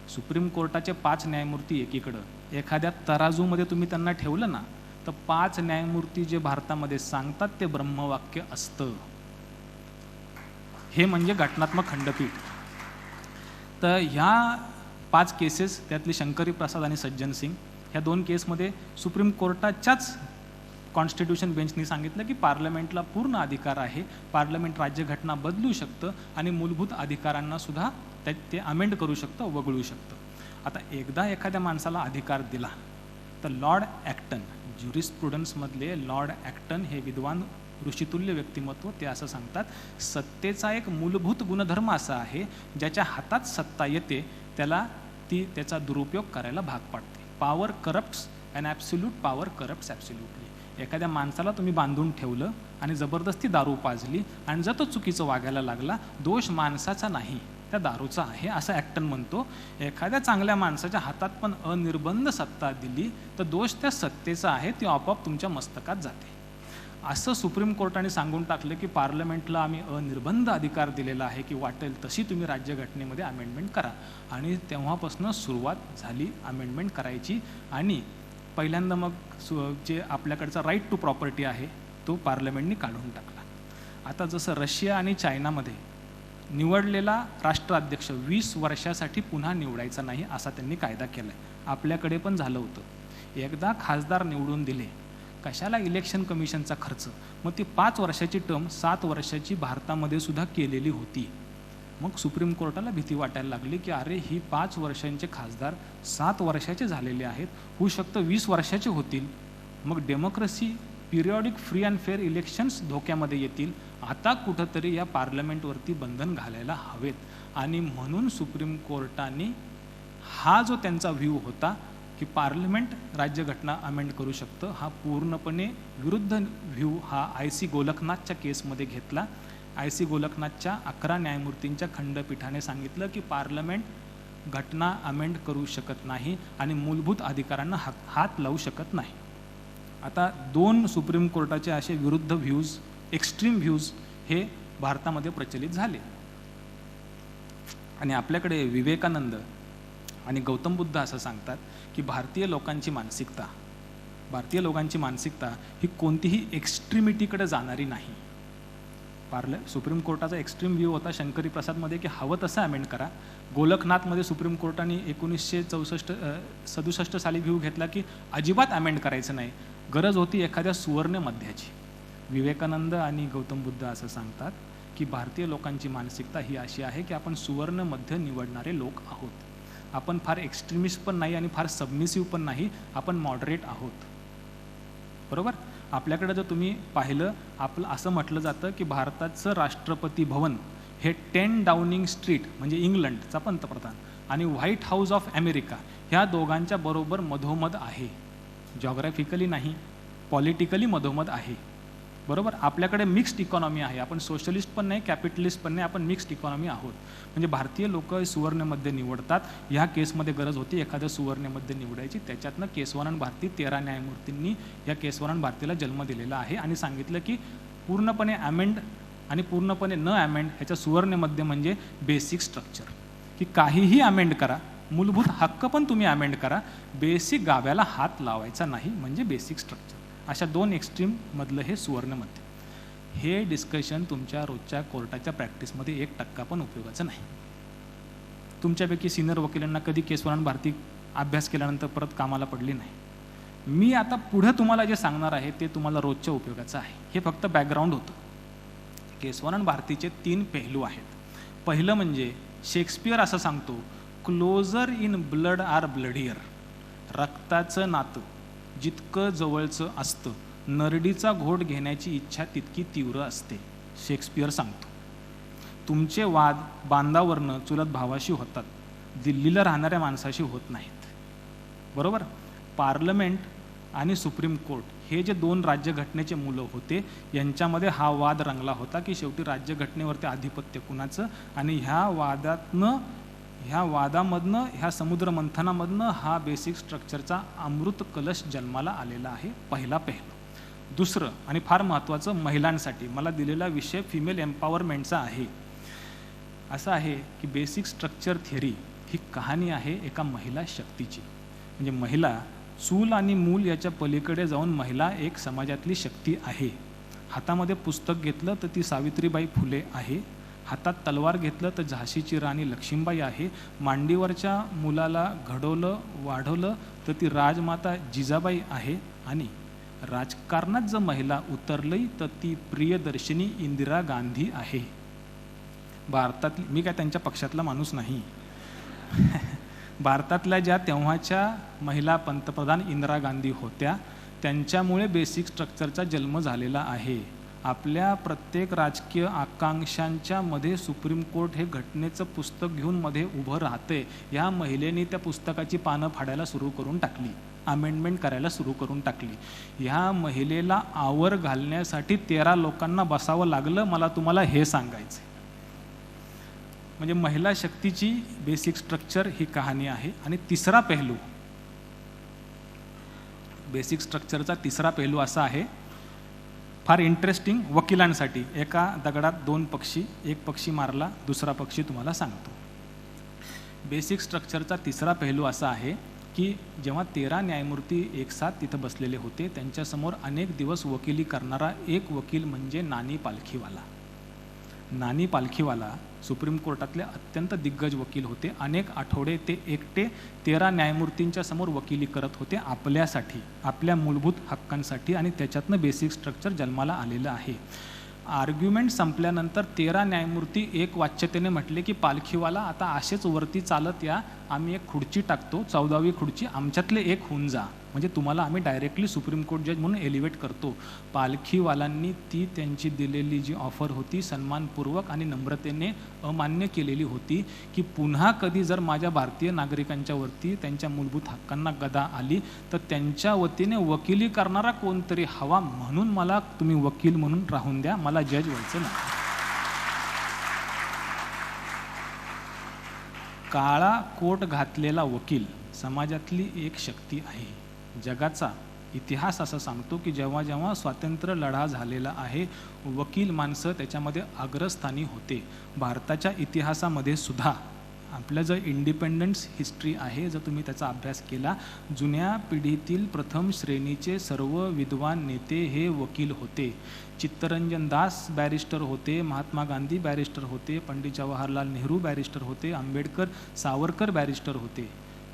सुप्रीम कोर्टाचे 5 न्यायमूर्ती एकीकडं. एखाद्या तराजूमध्ये तुम्ही त्यांना ठेवलं ना तर 5 न्यायमूर्ती जे भारतामध्ये सांगतात ते ब्रह्मवाक्य असतं. हे म्हणजे घटनात्मक खंडपीठ. तर ह्या 5 केसेस त्यातली शंकरी प्रसाद आणि सज्जन सिंग ह्या 2 केसमध्ये सुप्रीम कोर्टाच्याच कॉन्स्टिट्यूशन बेंचनी सांगितलं की पार्लमेंटला पूर्ण अधिकार आहे, पार्लमेंट राज्यघटना बदलू शकतं आणि मूलभूत अधिकारांना सुद्धा ते अमेंड करू शकतं, वगळू शकतं. आता एकदा एखाद्या माणसाला अधिकार दिला तर लॉर्ड ॲक्टन, ज्युरिस्प्रुडन्समधले लॉर्ड ॲक्टन हे विद्वान ऋषितुल्य व्यक्तिमत्व, ते असं सांगतात सत्तेचा एक मूलभूत गुणधर्म असा आहे ज्याच्या हातात सत्ता येते त्याचा दुरुपयोग करायला भाग पाडते. Power corrupts and absolute power corrupts absolutely. एखाद्या माणसाला तुम्ही बांधून ठेवलं आणि जबरदस्ती दारू पाजली आणि जर तो चुकीचं वागायला लागला, दोष माणसाचा नाही त्या दारूचा आहे असं ॲक्टन म्हणतो. एखाद्या चांगल्या माणसाच्या हातात पण अनिर्बंध सत्ता दिली तर दोष त्या सत्तेचा आहे, ती आपोआप तुमच्या मस्तकात जाते. असं सुप्रीम कोर्टाने सांगून टाकलं की पार्लमेंटला आम्ही अनिर्बंध अधिकार दिलेला आहे की वाटेल तशी तुम्ही राज्यघटनेमध्ये अमेंडमेंट करा. आणि तेव्हापासून सुरुवात झाली अमेंडमेंट करायची आणि पहिल्यांदा मग जे आपल्याकडचा राईट टू प्रॉपर्टी आहे तो पार्लमेंटने काढून टाकला. आता जसं रशिया आणि चायनामध्ये निवडलेला राष्ट्राध्यक्ष 20 वर्षासाठी पुन्हा निवडायचा नाही असा त्यांनी कायदा केला आहे, आपल्याकडे पण झालं होतं. एकदा खासदार निवडून दिले, कशाला इलेक्शन कमिशनचा खर्च. मग ती 5 वर्षाची टर्म 7 वर्षाची भारतामध्ये सुद्धा केलेली होती. मग सुप्रीम कोर्टाला भीती वाटायला लागली की अरे ही 5 वर्षांचे खासदार 7 वर्षाचे झालेले आहेत, होऊ शकतं 20 वर्षाचे होतील, मग democracy periodic free and fair elections धोक्यामध्ये येतील. आता कुठंतरी या पार्लमेंटवरती बंधन घालायला हवेत. आणि म्हणून सुप्रीम कोर्टाने हा जो त्यांचा व्ह्यू होता की पार्लमेंट राज्यघटना अमेंड करू शकतं, हा पूर्णपणे विरुद्ध व्ह्यू हा IC गोलकनाथच्या केसमध्ये घेतला. IC गोलकनाथच्या 11 न्यायमूर्तींच्या खंडपीठाने सांगितलं की पार्लमेंट घटना अमेंड करू शकत नाही आणि मूलभूत अधिकारांना हात लावू शकत नाही. आता 2 सुप्रीम कोर्टाचे असे विरुद्ध व्ह्यूज, एक्स्ट्रीम व्ह्यूज हे भारतामध्ये प्रचलित झाले. आणि आपल्याकडे विवेकानंद आणि गौतम बुद्ध असं सांगतात की भारतीय लोकांची मानसिकता ही कोणतीही एक्स्ट्रीमिटीकडे जाणारी नाही. सुप्रीम कोर्टाचा एक्स्ट्रीम व्ह्यू होता शंकरी प्रसादमध्ये की हवं तसं अमेंड करा. गोलकनाथमध्ये सुप्रीम कोर्टाने 1967 साली व्ह्यू घेतला की अजिबात अमेंड करायचं नाही, गरज होती एखाद्या सुवर्ण मध्याची. विवेकानंद आणि गौतम बुद्ध असं सांगतात की भारतीय लोकांची मानसिकता ही अशी आहे की आपण सुवर्ण मध्य निवडणारे लोक आहोत. आपण फार एक्स्ट्रीमिस्ट पण नाही आणि फार सबमिसिव्ह पण नाही, आपण मॉडरेट आहोत, बरोबर. आपल्याकडे जर तुम्ही पाहिलं, आपलं असं म्हटलं जातं की भारताचं राष्ट्रपती भवन हे 10 डाउनिंग स्ट्रीट म्हणजे इंग्लंडचा पंतप्रधान आणि व्हाईट हाऊस ऑफ अमेरिका ह्या दोघांच्या बरोबर मधोमध आहे. जॉग्राफिकली नाही, पॉलिटिकली मधोमध आहे, बरोबर. आपल्याकडे मिक्स्ड इकॉनॉमी आहे, आपण सोशलिस्ट पण नाही, कॅपिटलिस्ट पण नाही, आपण मिक्स्ड इकॉनॉमी आहोत. म्हणजे भारतीय लोक सुवर्णमध्ये निवडतात. ह्या केसमध्ये गरज होती एखाद्या सुवर्णमध्ये निवडायची, त्याच्यातनं केसवानंद भारती 13 न्यायमूर्तींनी या केसवानंद भारतीला जन्म दिलेला आहे आणि सांगितलं की पूर्णपणे अमेंड आणि पूर्णपणे न अमेंड ह्याच्या सुवर्णमध्ये म्हणजे बेसिक स्ट्रक्चर, की काहीही अमेंड करा, मूलभूत हक्क पण तुम्ही अमेंड करा, बेसिक गाभ्याला हात लावायचा नाही, म्हणजे बेसिक स्ट्रक्चर. अशा 2 एक्स्ट्रीम मधलं हे सुवर्णमध्ये. हे डिस्कशन तुमच्या रोजच्या कोर्टाच्या प्रॅक्टिसमध्ये 1% पण उपयोगाचं नाही. तुमच्यापैकी सिनियर वकिलांना कधी केसवानंद भारती अभ्यास केल्यानंतर परत कामाला पडली नाही. मी आता पुढे तुम्हाला जे सांगणार आहे ते तुम्हाला रोजच्या उपयोगाचं आहे. हे फक्त बॅकग्राऊंड होतं. केसवानंद भारतीचे 3 पैलू आहेत. पहिलं म्हणजे शेक्सपियर असं सांगतो, क्लोजर इन ब्लड आर ब्लडियर. रक्ताचं नातं जितकं जवळचं असतं, नरडीचा घोट घेण्याची इच्छा तितकी तीव्र असते, शेक्सपियर सांगतो. तुमचे वाद बांधावरनं चुलत भावाशी होतात, दिल्लीला राहणाऱ्या माणसाशी होत नाहीत. बरोबर. पार्लमेंट आणि सुप्रीम कोर्ट हे जे 2 राज्यघटनेचे मुलं होते, यांच्यामध्ये हा वाद रंगला होता की शेवटी राज्यघटनेवरती आधिपत्य कुणाचं, आणि ह्या वादामधनं ह्या समुद्र मंथनामधनं हा बेसिक स्ट्रक्चरचा अमृत कलश जन्माला आलेला आहे. पहिला पैलू. दुसरं आणि फार महत्त्वाचं, महिलांसाठी मला दिलेला विषय फिमेल एम्पॉवरमेंटचा आहे. असं आहे की बेसिक स्ट्रक्चर थिअरी ही कहाणी आहे एका महिला शक्तीची. म्हणजे महिला चूल आणि मूल याच्या पलीकडे जाऊन महिला एक समाजातली शक्ती आहे. हातामध्ये पुस्तक घेतलं तर ती सावित्रीबाई फुले आहे, हातात तलवार घेतलं तर झाशीची राणी लक्ष्मीबाई आहे, मांडीवरच्या मुलाला घडवलं वाढवलं तर ती राजमाता जिजाबाई आहे, आणि राजकारणात जर महिला उतरली तर ती प्रियदर्शिनी इंदिरा गांधी आहे. भारतातली, मी काय त्यांच्या पक्षातला माणूस नाही, भारतातल्या ज्या तेव्हाच्या महिला पंतप्रधान इंदिरा गांधी होत्या, त्यांच्यामुळे बेसिक स्ट्रक्चरचा जन्म झालेला आहे. आपल्या प्रत्येक राजकीय आकांक्षांच्या मध्ये सुप्रीम कोर्ट हे घटनेचं पुस्तक घेऊन मध्ये उभं राहते. या महिलेने त्या पुस्तकाची पानं फाडायला सुरू करून टाकली, अमेंडमेंट करायला सुरू करून टाकली. ह्या महिलेला आवर घालण्यासाठी 13 लोकांना बसावं लागलं. मला तुम्हाला हे सांगायचं. म्हणजे महिला शक्तीची बेसिक स्ट्रक्चर ही कहाणी आहे. आणि तिसरा पैलू, बेसिक स्ट्रक्चरचा तिसरा पैलू असा आहे, फार इंटरेस्टिंग वकिलांसाठी. एका दगडात 2 पक्षी, एक पक्षी मारला, दुसरा पक्षी तुम्हाला सांगतो. बेसिक स्ट्रक्चरचा तिसरा पैलू असा आहे की जेव्हा 13 न्यायमूर्ती एकसाथ तिथं बसलेले होते, त्यांच्यासमोर अनेक दिवस वकिली करणारा एक वकील म्हणजे नानी पालखीवाला. नानी पालखीवाला सुप्रीम कोर्टातले अत्यंत दिग्गज वकील होते. अनेक आठवडे ते एकटे 13 न्यायमूर्तींच्या समोर वकिली करत होते आपल्यासाठी, आपल्या मूलभूत हक्कांसाठी, आणि त्याच्यातनं बेसिक स्ट्रक्चर जन्माला आलेलं आहे. आर्ग्युमेंट संपल्यानंतर 13 न्यायमूर्ती एक वाच्यतेने म्हटले की पालखीवाला आता असेच वरती चालत या, आम्ही एक खुर्ची टाकतो, 14वी खुर्ची, आमच्यातले एक होऊन जा, म्हणजे तुम्हाला आम्ही डायरेक्टली सुप्रीम कोर्ट जज म्हणून एलिव्हेट करतो. पालखीवालांनी ती त्यांची दिलेली जी ऑफर होती सन्मानपूर्वक आणि नम्रतेने अमान्य केलेली होती की पुन्हा कधी जर माझ्या भारतीय नागरिकांच्या वरती त्यांच्या मूलभूत हक्कांना गदा आली तर त्यांच्या वतीने वकिली करणारा कोणतरी हवा, म्हणून मला तुम्ही वकील म्हणून राहून द्या, मला जज व्हायचं नाही. काळा कोट घातलेला वकील समाजातली एक शक्ती आहे. जगाचा इतिहास असं सांगतो की जेव्हा जेव्हा स्वातंत्र्य लढा झालेला आहे, वकील माणसं त्याच्यामध्ये अग्रस्थानी होते. भारताच्या इतिहासामध्ये सुद्धा आपलं जर इंडिपेंडन्स हिस्ट्री आहे, जर तुम्ही त्याचा अभ्यास केला, जुन्या पिढीतील प्रथम श्रेणीचे सर्व विद्वान नेते हे वकील होते. चित्तरंजन दास बॅरिस्टर होते, महात्मा गांधी बॅरिस्टर होते, पंडित जवाहरलाल नेहरू बॅरिस्टर होते, आंबेडकर सावरकर बॅरिस्टर होते.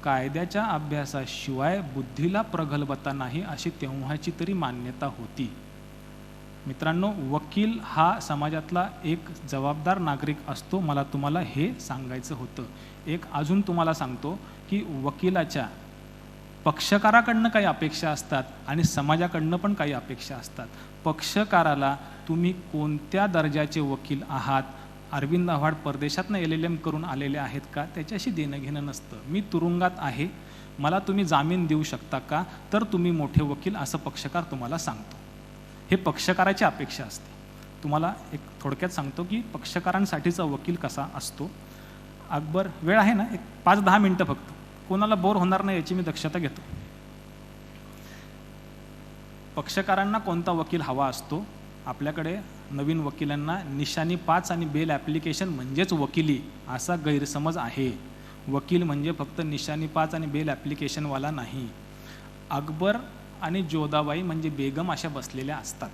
कायद्याच्या अभ्यासाशिवाय बुद्धीला प्रगल्भता नाही अशी तेव्हाची तरी मान्यता होती. मित्रांनो, वकील हा समाजातला एक जबाबदार नागरिक असतो. मला तुम्हाला हे सांगायचं होतं. एक अजून तुम्हाला सांगतो की वकिलाच्या पक्षकाराकडनं काही अपेक्षा असतात आणि समाजाकडनं पण काही अपेक्षा असतात. पक्षकाराला तुम्ही कोणत्या दर्जाचे वकील आहात, अरविंद आव्हाड परदेशातनं LLM करून आलेले आहेत का, त्याच्याशी देणं घेणं नसतं. मी तुरुंगात आहे, मला तुम्ही जामीन देऊ शकता का, तर तुम्ही मोठे वकील, असं पक्षकार तुम्हाला सांगतो. हे पक्षकाराची अपेक्षा असते. तुम्हाला एक थोडक्यात सांगतो की पक्षकारांसाठीचा वकील कसा असतो. अकबर, वेळ आहे ना, एक 5-10 मिनटं फक्त, कोणाला बोर होणार नाही याची मी दक्षता घेतो. पक्षकारांना कोणता वकील हवा असतो? आपल्याकडे नवीन वकिलांना निशाणी 5 आणि बेल ॲप्लिकेशन म्हणजेच वकिली असा गैरसमज आहे. वकील म्हणजे फक्त निशाणी 5 आणि बेल ॲप्लिकेशनवाला नाही. अकबर आणि जोधाबाई म्हणजे बेगम अशा बसलेल्या असतात.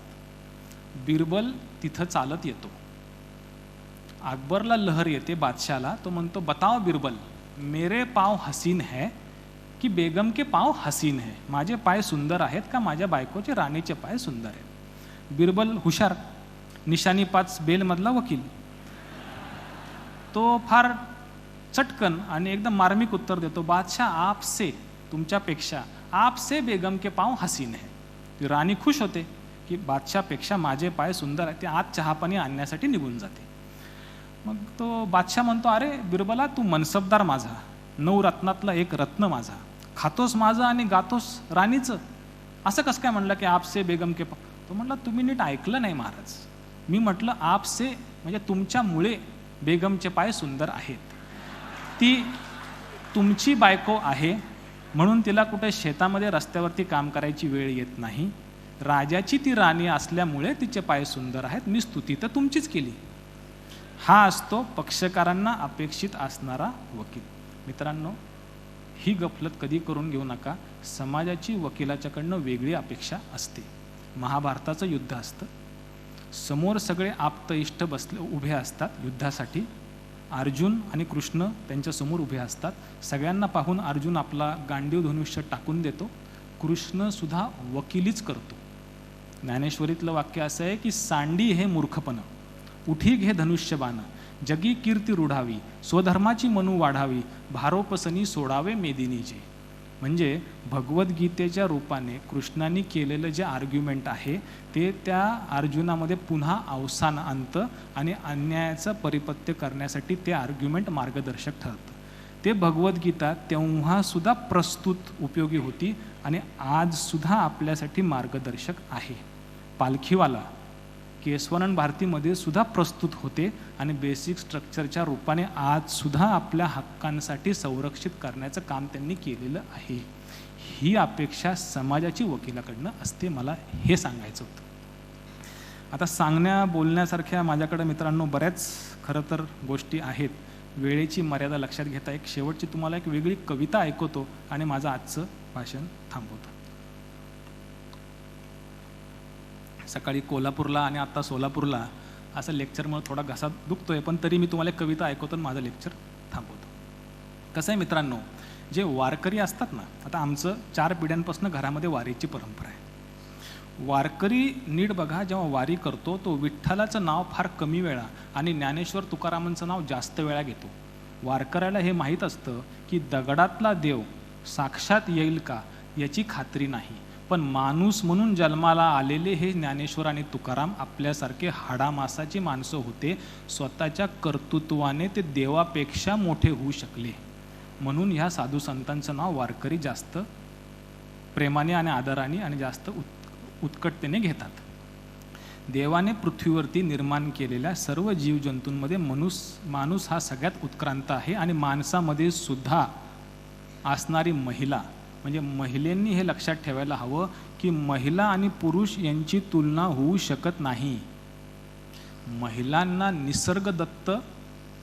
बिरबल तिथं चालत येतो. अकबरला लहर येते बादशाला. तो म्हणतो, बताओ बिरबल, मेरे पाव हसीन है की बेगम के पाव हसीन है? माझे पाय सुंदर आहेत का माझ्या बायकोचे राणीचे पाय सुंदर आहेत? बिरबल हुशार, निशाणी 5 बेलमधला वकील, तो फार चटकन आणि एकदम मार्मिक उत्तर देतो, बादशाह आपसे, तुमच्यापेक्षा, आपसे बेगम के पाव हसीन है. ती राणी खुश होते की बादशाहपेक्षा माझे पाय सुंदर आहेत. ते आत चहापाणी आणण्यासाठी निघून जाते. मग तो बादशाह म्हणतो, अरे बिरबला, तू मनसबदार माझा, 9 रत्नातला एक रत्न माझा, खातोस माझं आणि गातोस राणीचं, असं कसं काय म्हणलं की आपसे बेगम के पाव? तो म्हणला, तुम्ही नीट ऐकलं नाही महाराज. मी म्हटलं आपसे म्हणजे तुमच्यामुळे बेगमचे पाय सुंदर आहेत. ती तुमची बायको आहे म्हणून तिला कुठे शेतामध्ये रस्त्यावरती काम करायची वेळ येत नाही. राजाची ती राणी असल्यामुळे तिचे पाय सुंदर आहेत. मी स्तुती तर तुमचीच केली. हा असतो पक्षकारांना अपेक्षित असणारा वकील. मित्रांनो, ही गफलत कधी करून घेऊ नका. समाजाची वकिलाच्याकडनं वेगळी अपेक्षा असते. महाभारताचं युद्ध असतं, समोर सगळे आप्त इष्ट उभे असतात युद्धासाठी. अर्जुन आणि कृष्ण त्यांच्यासमोर उभे असतात. सगळ्यांना पाहून अर्जुन आपला गांडीव धनुष्य टाकून देतो. कृष्ण सुद्धा वकिलीच करतो. ज्ञानेश्वरीतलं वाक्य असं आहे की सांडी हे मूर्खपण, उठी घे धनुष्यबाण, जगी कीर्ती रुढावी, स्वधर्माची मनू वाढावी, भारोपसनी सोडावे मेदिनीचे. म्हणजे भगवद्गीतेच्या रूपाने कृष्णाने केलेलं जे आर्ग्युमेंट आहे ते त्या अर्जुनामध्ये पुन्हा अवसान आणतं आणि अन्यायाचं परिपत्य करण्यासाठी ते आर्ग्युमेंट मार्गदर्शक ठरतं. ते भगवद्गीता तेव्हासुद्धा प्रस्तुत उपयोगी होती आणि आजसुद्धा आपल्यासाठी मार्गदर्शक आहे. पालखीवाला केसवानंद भारतीमध्ये सुद्धा प्रस्तुत होते आणि बेसिक स्ट्रक्चरच्या रूपाने आजसुद्धा आपल्या हक्कांसाठी संरक्षित करण्याचं काम त्यांनी केलेलं आहे. ही अपेक्षा समाजाची वकिलाकडनं असते. मला हे सांगायचं होतं. आता सांगण्या बोलण्यासारख्या माझ्याकडे मित्रांनो बऱ्याच खरं तर गोष्टी आहेत. वेळेची मर्यादा लक्षात घेता एक शेवटची तुम्हाला एक वेगळी कविता ऐकवतो आणि माझं आजचं भाषण थांबवतो. सकाळी कोल्हापूरला आणि आता सोलापूरला असं लेक्चरमुळे थोडा घसा दुखतोय, पण तरी मी तुम्हाला कविता ऐकवतो आणि माझं लेक्चर थांबवतो. कसं आहे मित्रांनो, जे वारकरी असतात ना, आता आमचं 4 पिढ्यांपासून घरामध्ये वारीची परंपरा आहे. वारकरी नीट बघा, जेव्हा वारी करतो तो विठ्ठलाचं नाव फार कमी वेळा आणि ज्ञानेश्वर तुकारामांचं नाव जास्त वेळा घेतो. वारकऱ्याला हे माहीत असतं की दगडातला देव साक्षात येईल का याची खात्री नाही, पण माणूस म्हणून जन्माला आलेले हे ज्ञानेश्वर आणि तुकाराम आपल्यासारखे हाडामासाची माणसं होते. स्वतःच्या कर्तृत्वाने ते देवापेक्षा मोठे होऊ शकले. म्हणून ह्या साधू संतांचं नाव वारकरी जास्त प्रेमाने आणि आदराने आणि जास्त उत्कटतेने घेतात. देवाने पृथ्वीवरती निर्माण केलेल्या सर्व जीवजंतूंमध्ये माणूस हा सगळ्यात उत्क्रांत आहे. आणि माणसामध्ये सुद्धा असणारी महिला, म्हणजे महिलांनी हे लक्षात ठेवायला हवं की महिला आणि पुरुष यांची तुलना होऊ शकत नाही. महिलांना निसर्गदत्त,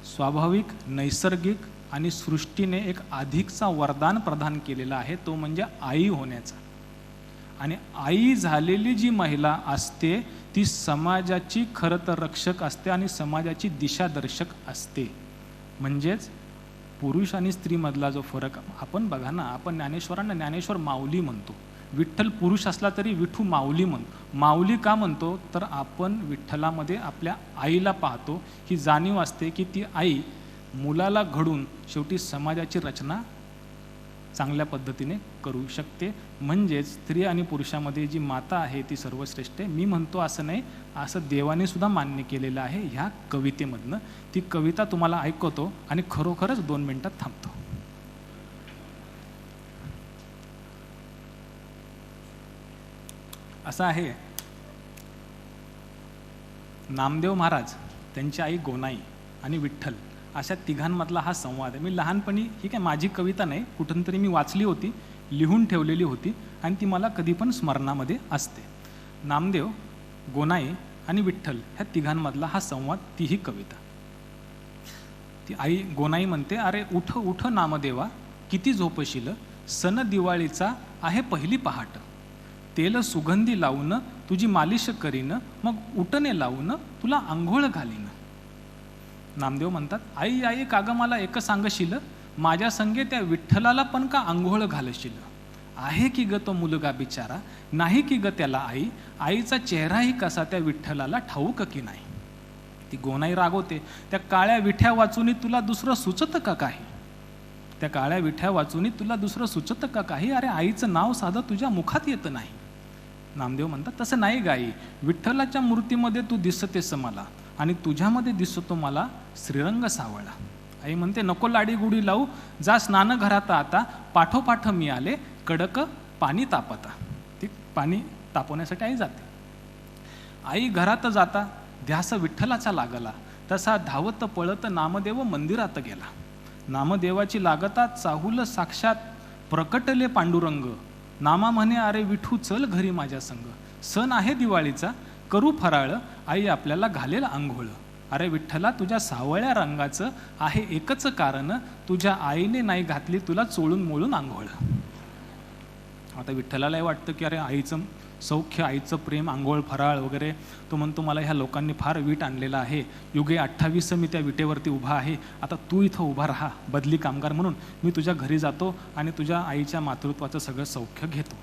स्वाभाविक, नैसर्गिक आणि सृष्टीने एक अधिकचा वरदान प्रदान केलेला आहे, तो म्हणजे आई होण्याचा. आणि आई झालेली जी महिला असते ती समाजाची खरं तर रक्षक असते आणि समाजाची दिशादर्शक असते. म्हणजेच पुरुष आणि स्त्रीमधला जो फरक आपण बघा ना, आपण ज्ञानेश्वरांना ज्ञानेश्वर माऊली म्हणतो, विठ्ठल पुरुष असला तरी विठू माऊली म्हणतो. माऊली का म्हणतो तर आपण विठ्ठलामध्ये आपल्या आईला पाहतो. ही जाणीव असते की ती आई मुलाला घडून शेवटी समाजाची रचना चांगल्या पद्धतीने करू शकते. म्हणजेच स्त्री आणि पुरुषामध्ये जी माता आहे ती सर्वश्रेष्ठ आहे. मी म्हणतो असं नाही, असं देवाने सुद्धा मान्य केलेलं आहे ह्या कवितेमधनं. ती कविता तुम्हाला ऐकवतो आणि खरोखरच 2 मिनिटात थांबतो. असं आहे नामदेव महाराज, त्यांची आई गोनाई आणि विठ्ठल अशा तिघांमधला हा संवाद आहे. मी लहानपणी, ही काय माझी कविता नाही, कुठून तरी मी वाचली होती, लिहून ठेवलेली होती आणि ती मला कधी पण स्मरणामध्ये असते. नामदेव, गोनाई आणि विठ्ठल ह्या तिघांमधला हा संवाद, तीही कविता. ती आई गोनाई म्हणते, अरे उठ उठ नामदेवा, किती झोपशील, सण दिवाळीचा आहे पहिली पहाट, तेल सुगंधी लावून तुझी मालिश करीन, मग उठणे लावून तुला आंघोळ घालीन. नामदेव म्हणतात, आई आई काग मला एक सांगशील, माझ्या संगे त्या विठ्ठलाला पण का आंघोळ घालशील. आहे की ग तो मुलगा बिचारा, नाही की ग त्याला आई, आईचा चेहराही कसा त्या विठ्ठलाला ठाऊक की नाही. ती गोनाई रागवते, त्या काळ्या विठ्या वाचूनी तुला दुसरं सुचत का काही, त्या काळ्या विठ्या वाचूनी तुला दुसरं सुचत का काही, अरे आईचं नाव साधं तुझ्या मुखात येत नाही. नामदेव म्हणतात, तसं नाही गाई, विठ्ठलाच्या मूर्तीमध्ये तू दिसतेस मला आणि तुझ्यामध्ये दिसतो मला श्रीरंग सावळा. आई म्हणते, नको लाडी गुडी लावू, जा स्नान घरात आता, पाठोपाठ मी आले, कडक पाणी तापता. ती पाणी तापवण्यासाठी आई जाते. आई घरात जाता ध्यास विठ्ठलाचा लागला, तसा धावत पळत नामदेव मंदिरात गेला. नामदेवाची लागता चाहुल साक्षात प्रकटले पांडुरंग, नामा म्हणे अरे विठू चल घरी माझ्या संग, सण आहे दिवाळीचा करू फराळ, आई आपल्याला घालेल आंघोळ. अरे विठ्ठला तुझ्या सावळ्या रंगाचं आहे एकच कारण, तुझ्या आईने नाही घातली तुला चोळून मोळून आंघोळ. आता विठ्ठलालाही वाटतं की अरे आईचं सौख्य, आईचं प्रेम, आंघोळ फराळ वगैरे. तो म्हणतो, मला ह्या लोकांनी फार वीट आणलेला आहे, युगे 28 मी त्या विटेवरती उभा आहे, आता तू इथं उभा राहा बदली कामगार म्हणून, मी तुझ्या घरी जातो आणि तुझ्या आईच्या मातृत्वाचं सगळं सौख्य घेतो.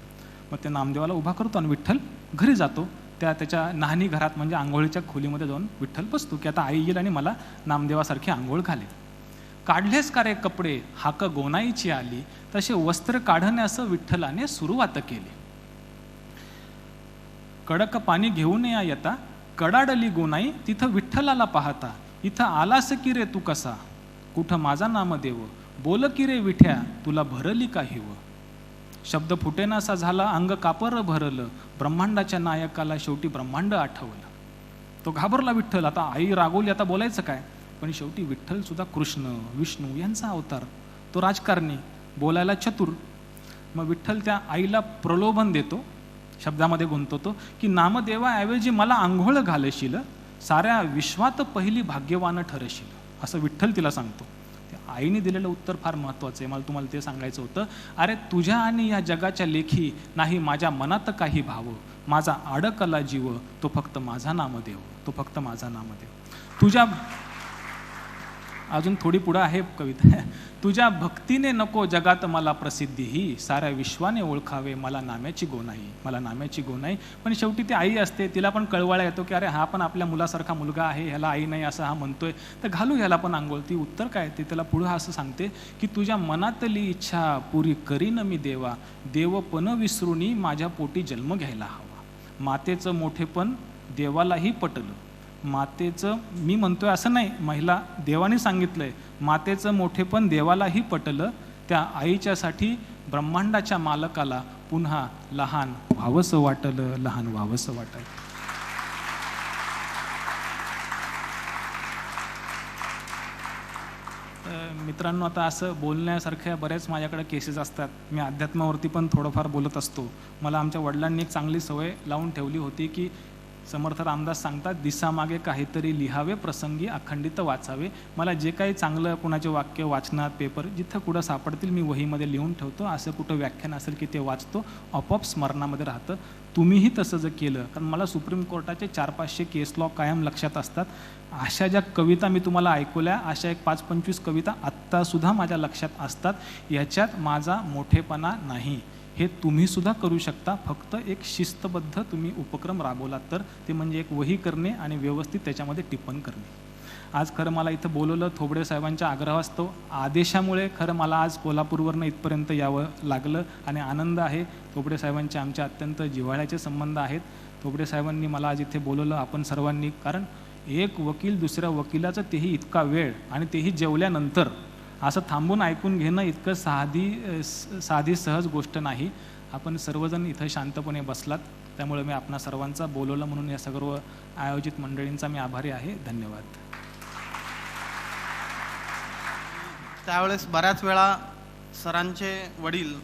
मग ते नामदेवाला उभा करतो आणि विठ्ठल घरी जातो. त्याच्या नाहनी घरात म्हणजे आंघोळीच्या खोलीमध्ये जाऊन विठ्ठल बसतो की आता आई येईल आणि मला नामदेवासारखी आंघोळ घालेल. काढलेस का रे कपडे, हाक गोनाईची आली, तसे वस्त्र काढण्यास विठ्ठलाने सुरुवात केली. कडक पाणी घेऊन या येता, कडाडली गोनाई तिथं विठ्ठलाला पाहता, इथं आलास की रे तू कसा, कुठं माझा नामदेव, बोल की रे विठ्या तुला भरली का हिव. शब्द फुटेनासा झाला, अंग कापर भरलं, ब्रह्मांडाच्या नायकाला शेवटी ब्रह्मांड आठवलं. तो घाबरला विठ्ठल, आता आई रागवली, आता बोलायचं काय. पण शेवटी विठ्ठल सुद्धा कृष्ण विष्णू यांचा अवतार, तो राजकारणी, बोलायला चतुर. मग विठ्ठल त्या आईला प्रलोभन देतो, शब्दामध्ये गुंतवतो की नामदेवाऐवजी मला आंघोळ घालशील, साऱ्या विश्वात पहिली भाग्यवान ठरशील, असं विठ्ठल तिला सांगतो. आईने दिलेलं उत्तर फार महत्त्वाचं आहे, मला तुम्हाला ते सांगायचं होतं. अरे तुझ्या आणि या जगाच्या लेखी नाही माझ्या मनात काही भाव, माझा अडकला जीव तो फक्त माझा नामदेव, तो फक्त माझा नामदेव. तुझ्या अजून थोडी पुढं आहे कविता, तुझ्या भक्तीने नको जगात मला प्रसिद्धी ही, साऱ्या विश्वाने ओळखावे मला नाम्याची गोनाई, मला नाम्याची गोनाई. पण शेवटी ती आई असते, तिला पण कळवळा येतो की अरे हा पण आपल्या मुलासारखा मुलगा आहे, ह्याला आई नाही असं हा म्हणतोय, तर घालू ह्याला पण आंघोळ. ती उत्तर काय ते त्याला पुढं असं सांगते की तुझ्या मनातली इच्छा पुरी करीन मी देवा, देव पण विसरूनी माझ्या पोटी जन्म घ्यायला हवा. मातेचं मोठेपण देवालाही पटलं, मातेचं, मी म्हणतोय असं नाही, महिला देवाने सांगितलंय, मातेचं मोठेपण देवालाही पटलं, त्या आईच्यासाठी ब्रह्मांडाच्या मालकाला पुन्हा लहान व्हावंसं वाटलं, लहान व्हावंसं वाटलं. मित्रांनो, आता असं बोलण्यासारख्या बऱ्याच माझ्याकडे केसेस असतात. मी अध्यात्मावरती पण थोडंफार बोलत असतो. मला आमच्या वडिलांनी एक चांगली सवय लावून ठेवली होती की समर्थ रामदास सांगतात, दिसामागे काहीतरी लिहावे, प्रसंगी अखंडित वाचावे. मला जे काही चांगलं कुणाचे वाक्य वाचनात, पेपर जिथं कुठं सापडतील मी वहीमध्ये लिहून ठेवतो. असं कुठं व्याख्यान असेल की ते वाचतो, आपोआप स्मरणामध्ये राहतं. तुम्हीही तसं जर केलं, कारण मला सुप्रीम कोर्टाचे 400-500 केस लॉ कायम लक्षात असतात. अशा ज्या कविता मी तुम्हाला ऐकवल्या, अशा एक 5-25 कविता आत्तासुद्धा माझ्या लक्षात असतात. याच्यात माझा मोठेपणा नाही, हे तुम्ही सुद्धा करू शकता. फक्त एक शिस्तबद्ध तुम्ही उपक्रम राबवलात तर, ते म्हणजे एक वही करणे आणि व्यवस्थित त्याच्यामध्ये टिप्पण करणे. आज खरं मला इथं बोलवलं थोबडे साहेबांच्या आग्रहास्तव, आदेशामुळे खरं मला आज कोल्हापूरवरनं इथपर्यंत यावं लागलं आणि आनंद आहे. थोबडे साहेबांचे आमच्या अत्यंत जिव्हाळ्याचे संबंध आहेत. थोबडे साहेबांनी मला आज इथे बोलवलं, आपण सर्वांनी, कारण एक वकील दुसऱ्या वकिलाचं तेही इतका वेळ आणि तेही जेवल्यानंतर असं थांबून ऐकून घेणं इतकं साधी सहज गोष्ट नाही. आपण सर्वजण इथं शांतपणे बसलात. त्यामुळे मी आपणा सर्वांचा बोलवलं म्हणून या सर्व आयोजित मंडळींचा मी आभारी आहे. धन्यवाद. त्यावेळेस बऱ्याच वेळा सरांचे वडील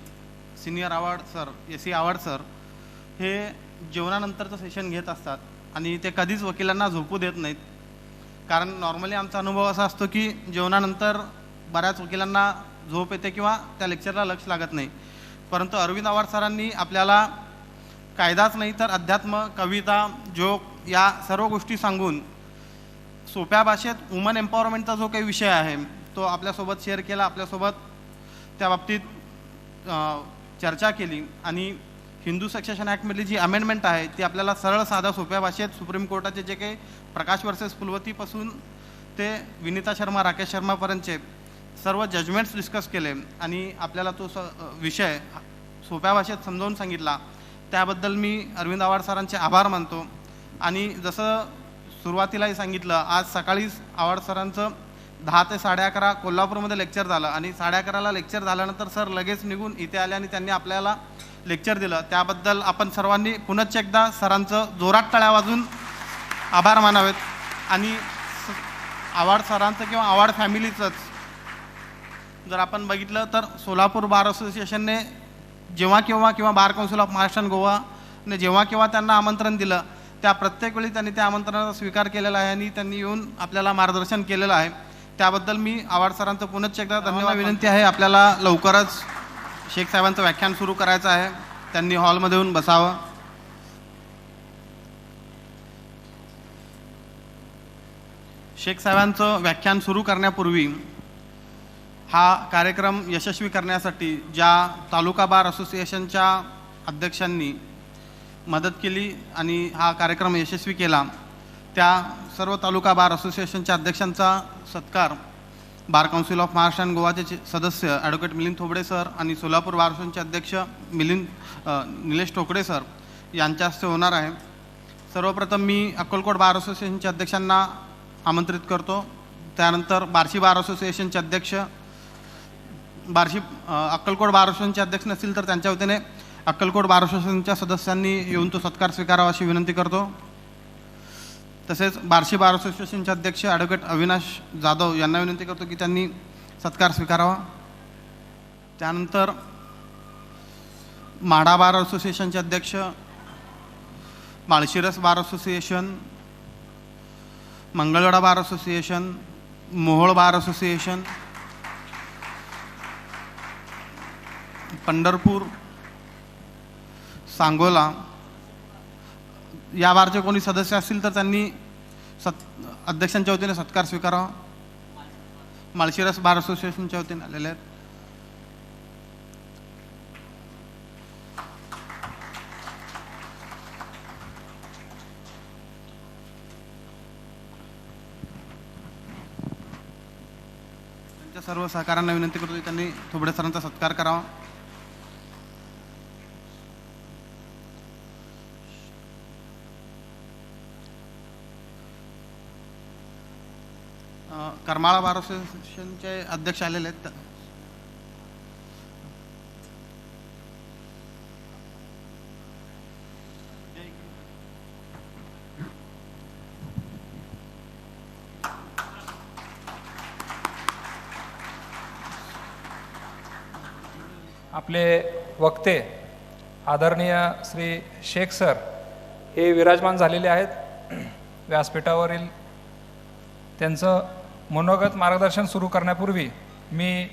senior Awhad sir, AC Awhad sir हे जेवणानंतरचं सेशन घेत असतात आणि ते कधीच वकिलांना झोपू देत नाहीत. कारण नॉर्मली आमचा अनुभव असा असतो की जेवणानंतर बऱ्याच वकिलांना झोप येते किंवा त्या लेक्चरला लक्ष लागत नाही. परंतु अरविंद आव्हाड सरांनी आपल्याला कायदाच नाही तर अध्यात्म, कविता, जोक या सर्व गोष्टी सांगून सोप्या भाषेत वुमन एम्पॉवरमेंटचा जो काही विषय आहे तो आपल्यासोबत शेअर केला, आपल्यासोबत त्या बाबतीत चर्चा केली आणि हिंदू सक्सेशन ॲक्टमधली जी अमेंडमेंट आहे ती आपल्याला सरळ साधा सोप्या भाषेत सुप्रीम कोर्टाचे जे काही प्रकाश वर्सेस फुलवतीपासून ते विनीता शर्मा, राकेश शर्मापर्यंतचे सर्व जजमेंट्स डिस्कस केले आणि आपल्याला तो विषय सोप्या भाषेत समजावून सांगितला. त्याबद्दल मी अरविंद आव्हाड सरांचे आभार मानतो. आणि जसं सुरुवातीलाही सांगितलं, आज सकाळीच आव्हाड सरांचं 10 ते 11:30 कोल्हापूरमध्ये लेक्चर झालं आणि 11:30ला लेक्चर झाल्यानंतर सर लगेच निघून इथे आले आणि त्यांनी आपल्याला लेक्चर दिलं. त्याबद्दल आपण सर्वांनी पुनश्च एकदा सरांचं जोरात टाळ्या वाजून आभार मानावेत. आणि आव्हाड सरांचं किंवा आव्हाड फॅमिलीचंच जर आपण बघितलं तर सोलापूर बार असोसिएशनने किंवा बार काउन्सिल ऑफ महाराष्ट्र आणि गोवाने जेव्हा त्यांना आमंत्रण दिलं त्या प्रत्येक वेळी त्यांनी त्या आमंत्रणाचा स्वीकार केलेला आहे आणि त्यांनी येऊन आपल्याला मार्गदर्शन केलेलं आहे. त्याबद्दल मी आव्हाड सरांचं पुनश्च एकदा धन्यवाद. विनंती आहे, आपल्याला लवकरच शेख साहेबांचं व्याख्यान सुरू करायचं आहे. त्यांनी हॉलमध्ये येऊन बसावं. शेख साहेबांचं व्याख्यान सुरू करण्यापूर्वी हा कार्यक्रम यशस्वी करण्यासाठी ज्या तालुका बार असोसिएशनच्या अध्यक्षांनी मदत केली आणि हा कार्यक्रम यशस्वी केला त्या सर्व तालुका बार असोसिएशनच्या अध्यक्षांचा सत्कार बार काउन्सिल ऑफ महाराष्ट्र आणि गोवाचे सदस्य ॲडव्होकेट मिलिंद थोबडे सर आणि सोलापूर बार असोसिएशनचे अध्यक्ष निलेश टोकडे सर यांच्या हस्ते होणार आहे. सर्वप्रथम मी अक्कलकोट बार असोसिएशनच्या अध्यक्षांना आमंत्रित करतो. त्यानंतर बार्शी बार असोसिएशनचे अध्यक्ष अक्कलकोट बार असोसिएशनचे अध्यक्ष नसतील तर त्यांच्या वतीने अक्कलकोट बार असोसिएशनच्या सदस्यांनी येऊन तो सत्कार स्वीकारावा अशी विनंती करतो. तसेच बार्शी बार असोसिएशनचे अध्यक्ष ॲडव्होकेट अविनाश जाधव यांना विनंती करतो की त्यांनी सत्कार स्वीकारावा. त्यानंतर माढा बार असोसिएशनचे अध्यक्ष, Malshiras bar association, Mangalvedha bar association, Mohol bar association, Pandharpur, Sangola या बारचे कोणी सदस्य असतील तर त्यांनी अध्यक्षांच्या वतीने सत्कार स्वीकारावा. माळशिरस बार असोसिएशनच्या वतीने आलेले आहेत. त्यांच्या सर्व सहकाऱ्यांना विनंती करतो की त्यांनी थोबडे सरांचा सत्कार करावा. करमाळा बार असोसिएशनचे अध्यक्ष आलेले आहेत. आपले वक्ते आदरणीय श्री शेख सर हे विराजमान झालेले आहेत व्यासपीठावरील. त्यांचं मनोगत मार्गदर्शन सुरू करण्यापूर्वी मी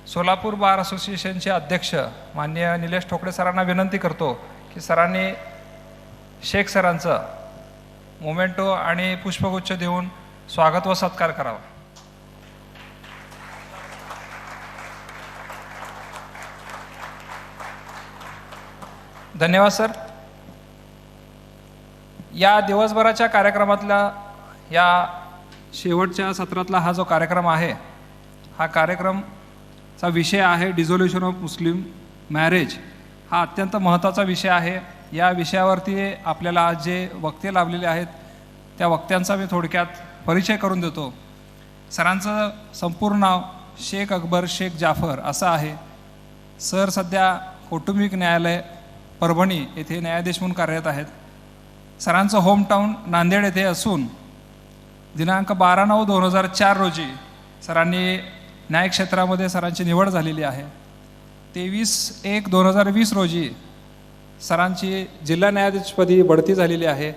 सोलापूर बार असोसिएशनचे अध्यक्ष माननीय निलेश ठोकळे सरांना विनंती करतो की सरांनी शेख सरांचं मोमेंटो आणि पुष्पगुच्छ देऊन स्वागत व सत्कार करावा. धन्यवाद सर. या दिवसभराच्या कार्यक्रमातला या शेवटच्या सत्रातला हा जो कार्यक्रम आहे, हा कार्यक्रमचा विषय आहे डिझोल्युशन ऑफ मुस्लिम मॅरेज. हा अत्यंत महत्त्वाचा विषय आहे. या विषयावरती आपल्याला आज जे वक्ते लाभलेले आहेत त्या वक्त्यांचा मी थोडक्यात परिचय करून देतो. सरांचं संपूर्ण नाव शेख अकबर शेख जाफर असं आहे. सर सध्या कौटुंबिक न्यायालय परभणी येथे न्यायाधीश म्हणून कार्यरत आहेत. सरांचं होमटाऊन नांदेड येथे असून दिनांक 12/9/2004 रोजी सरांनी न्याय क्षेत्रामध्ये सरांची निवड झालेली आहे. 23/1/2020 रोजी सरांची जिल्हा न्यायाधीशपदी बढती झालेली आहे.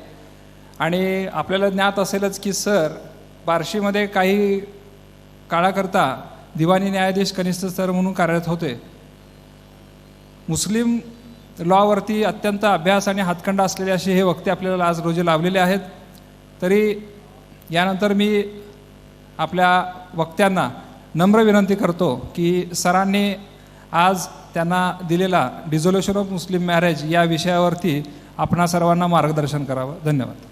आणि आपल्याला ज्ञात असेलच की सर बार्शीमध्ये काही काळाकरता दिवाणी न्यायाधीश कनिष्ठ स्तर म्हणून कार्यरत होते. मुस्लिम लॉवरती अत्यंत अभ्यास आणि हातखंडा असलेले असे हे वक्ते आपल्याला आज रोजी लाभलेले आहेत. तरी यानंतर मी आपल्या वक्त्यांना नम्र विनंती करतो की सरांनी आज त्यांना दिलेला डिझोल्युशन ऑफ मुस्लिम मॅरेज या विषयावरती आपणा सर्वांना मार्गदर्शन करावं. धन्यवाद.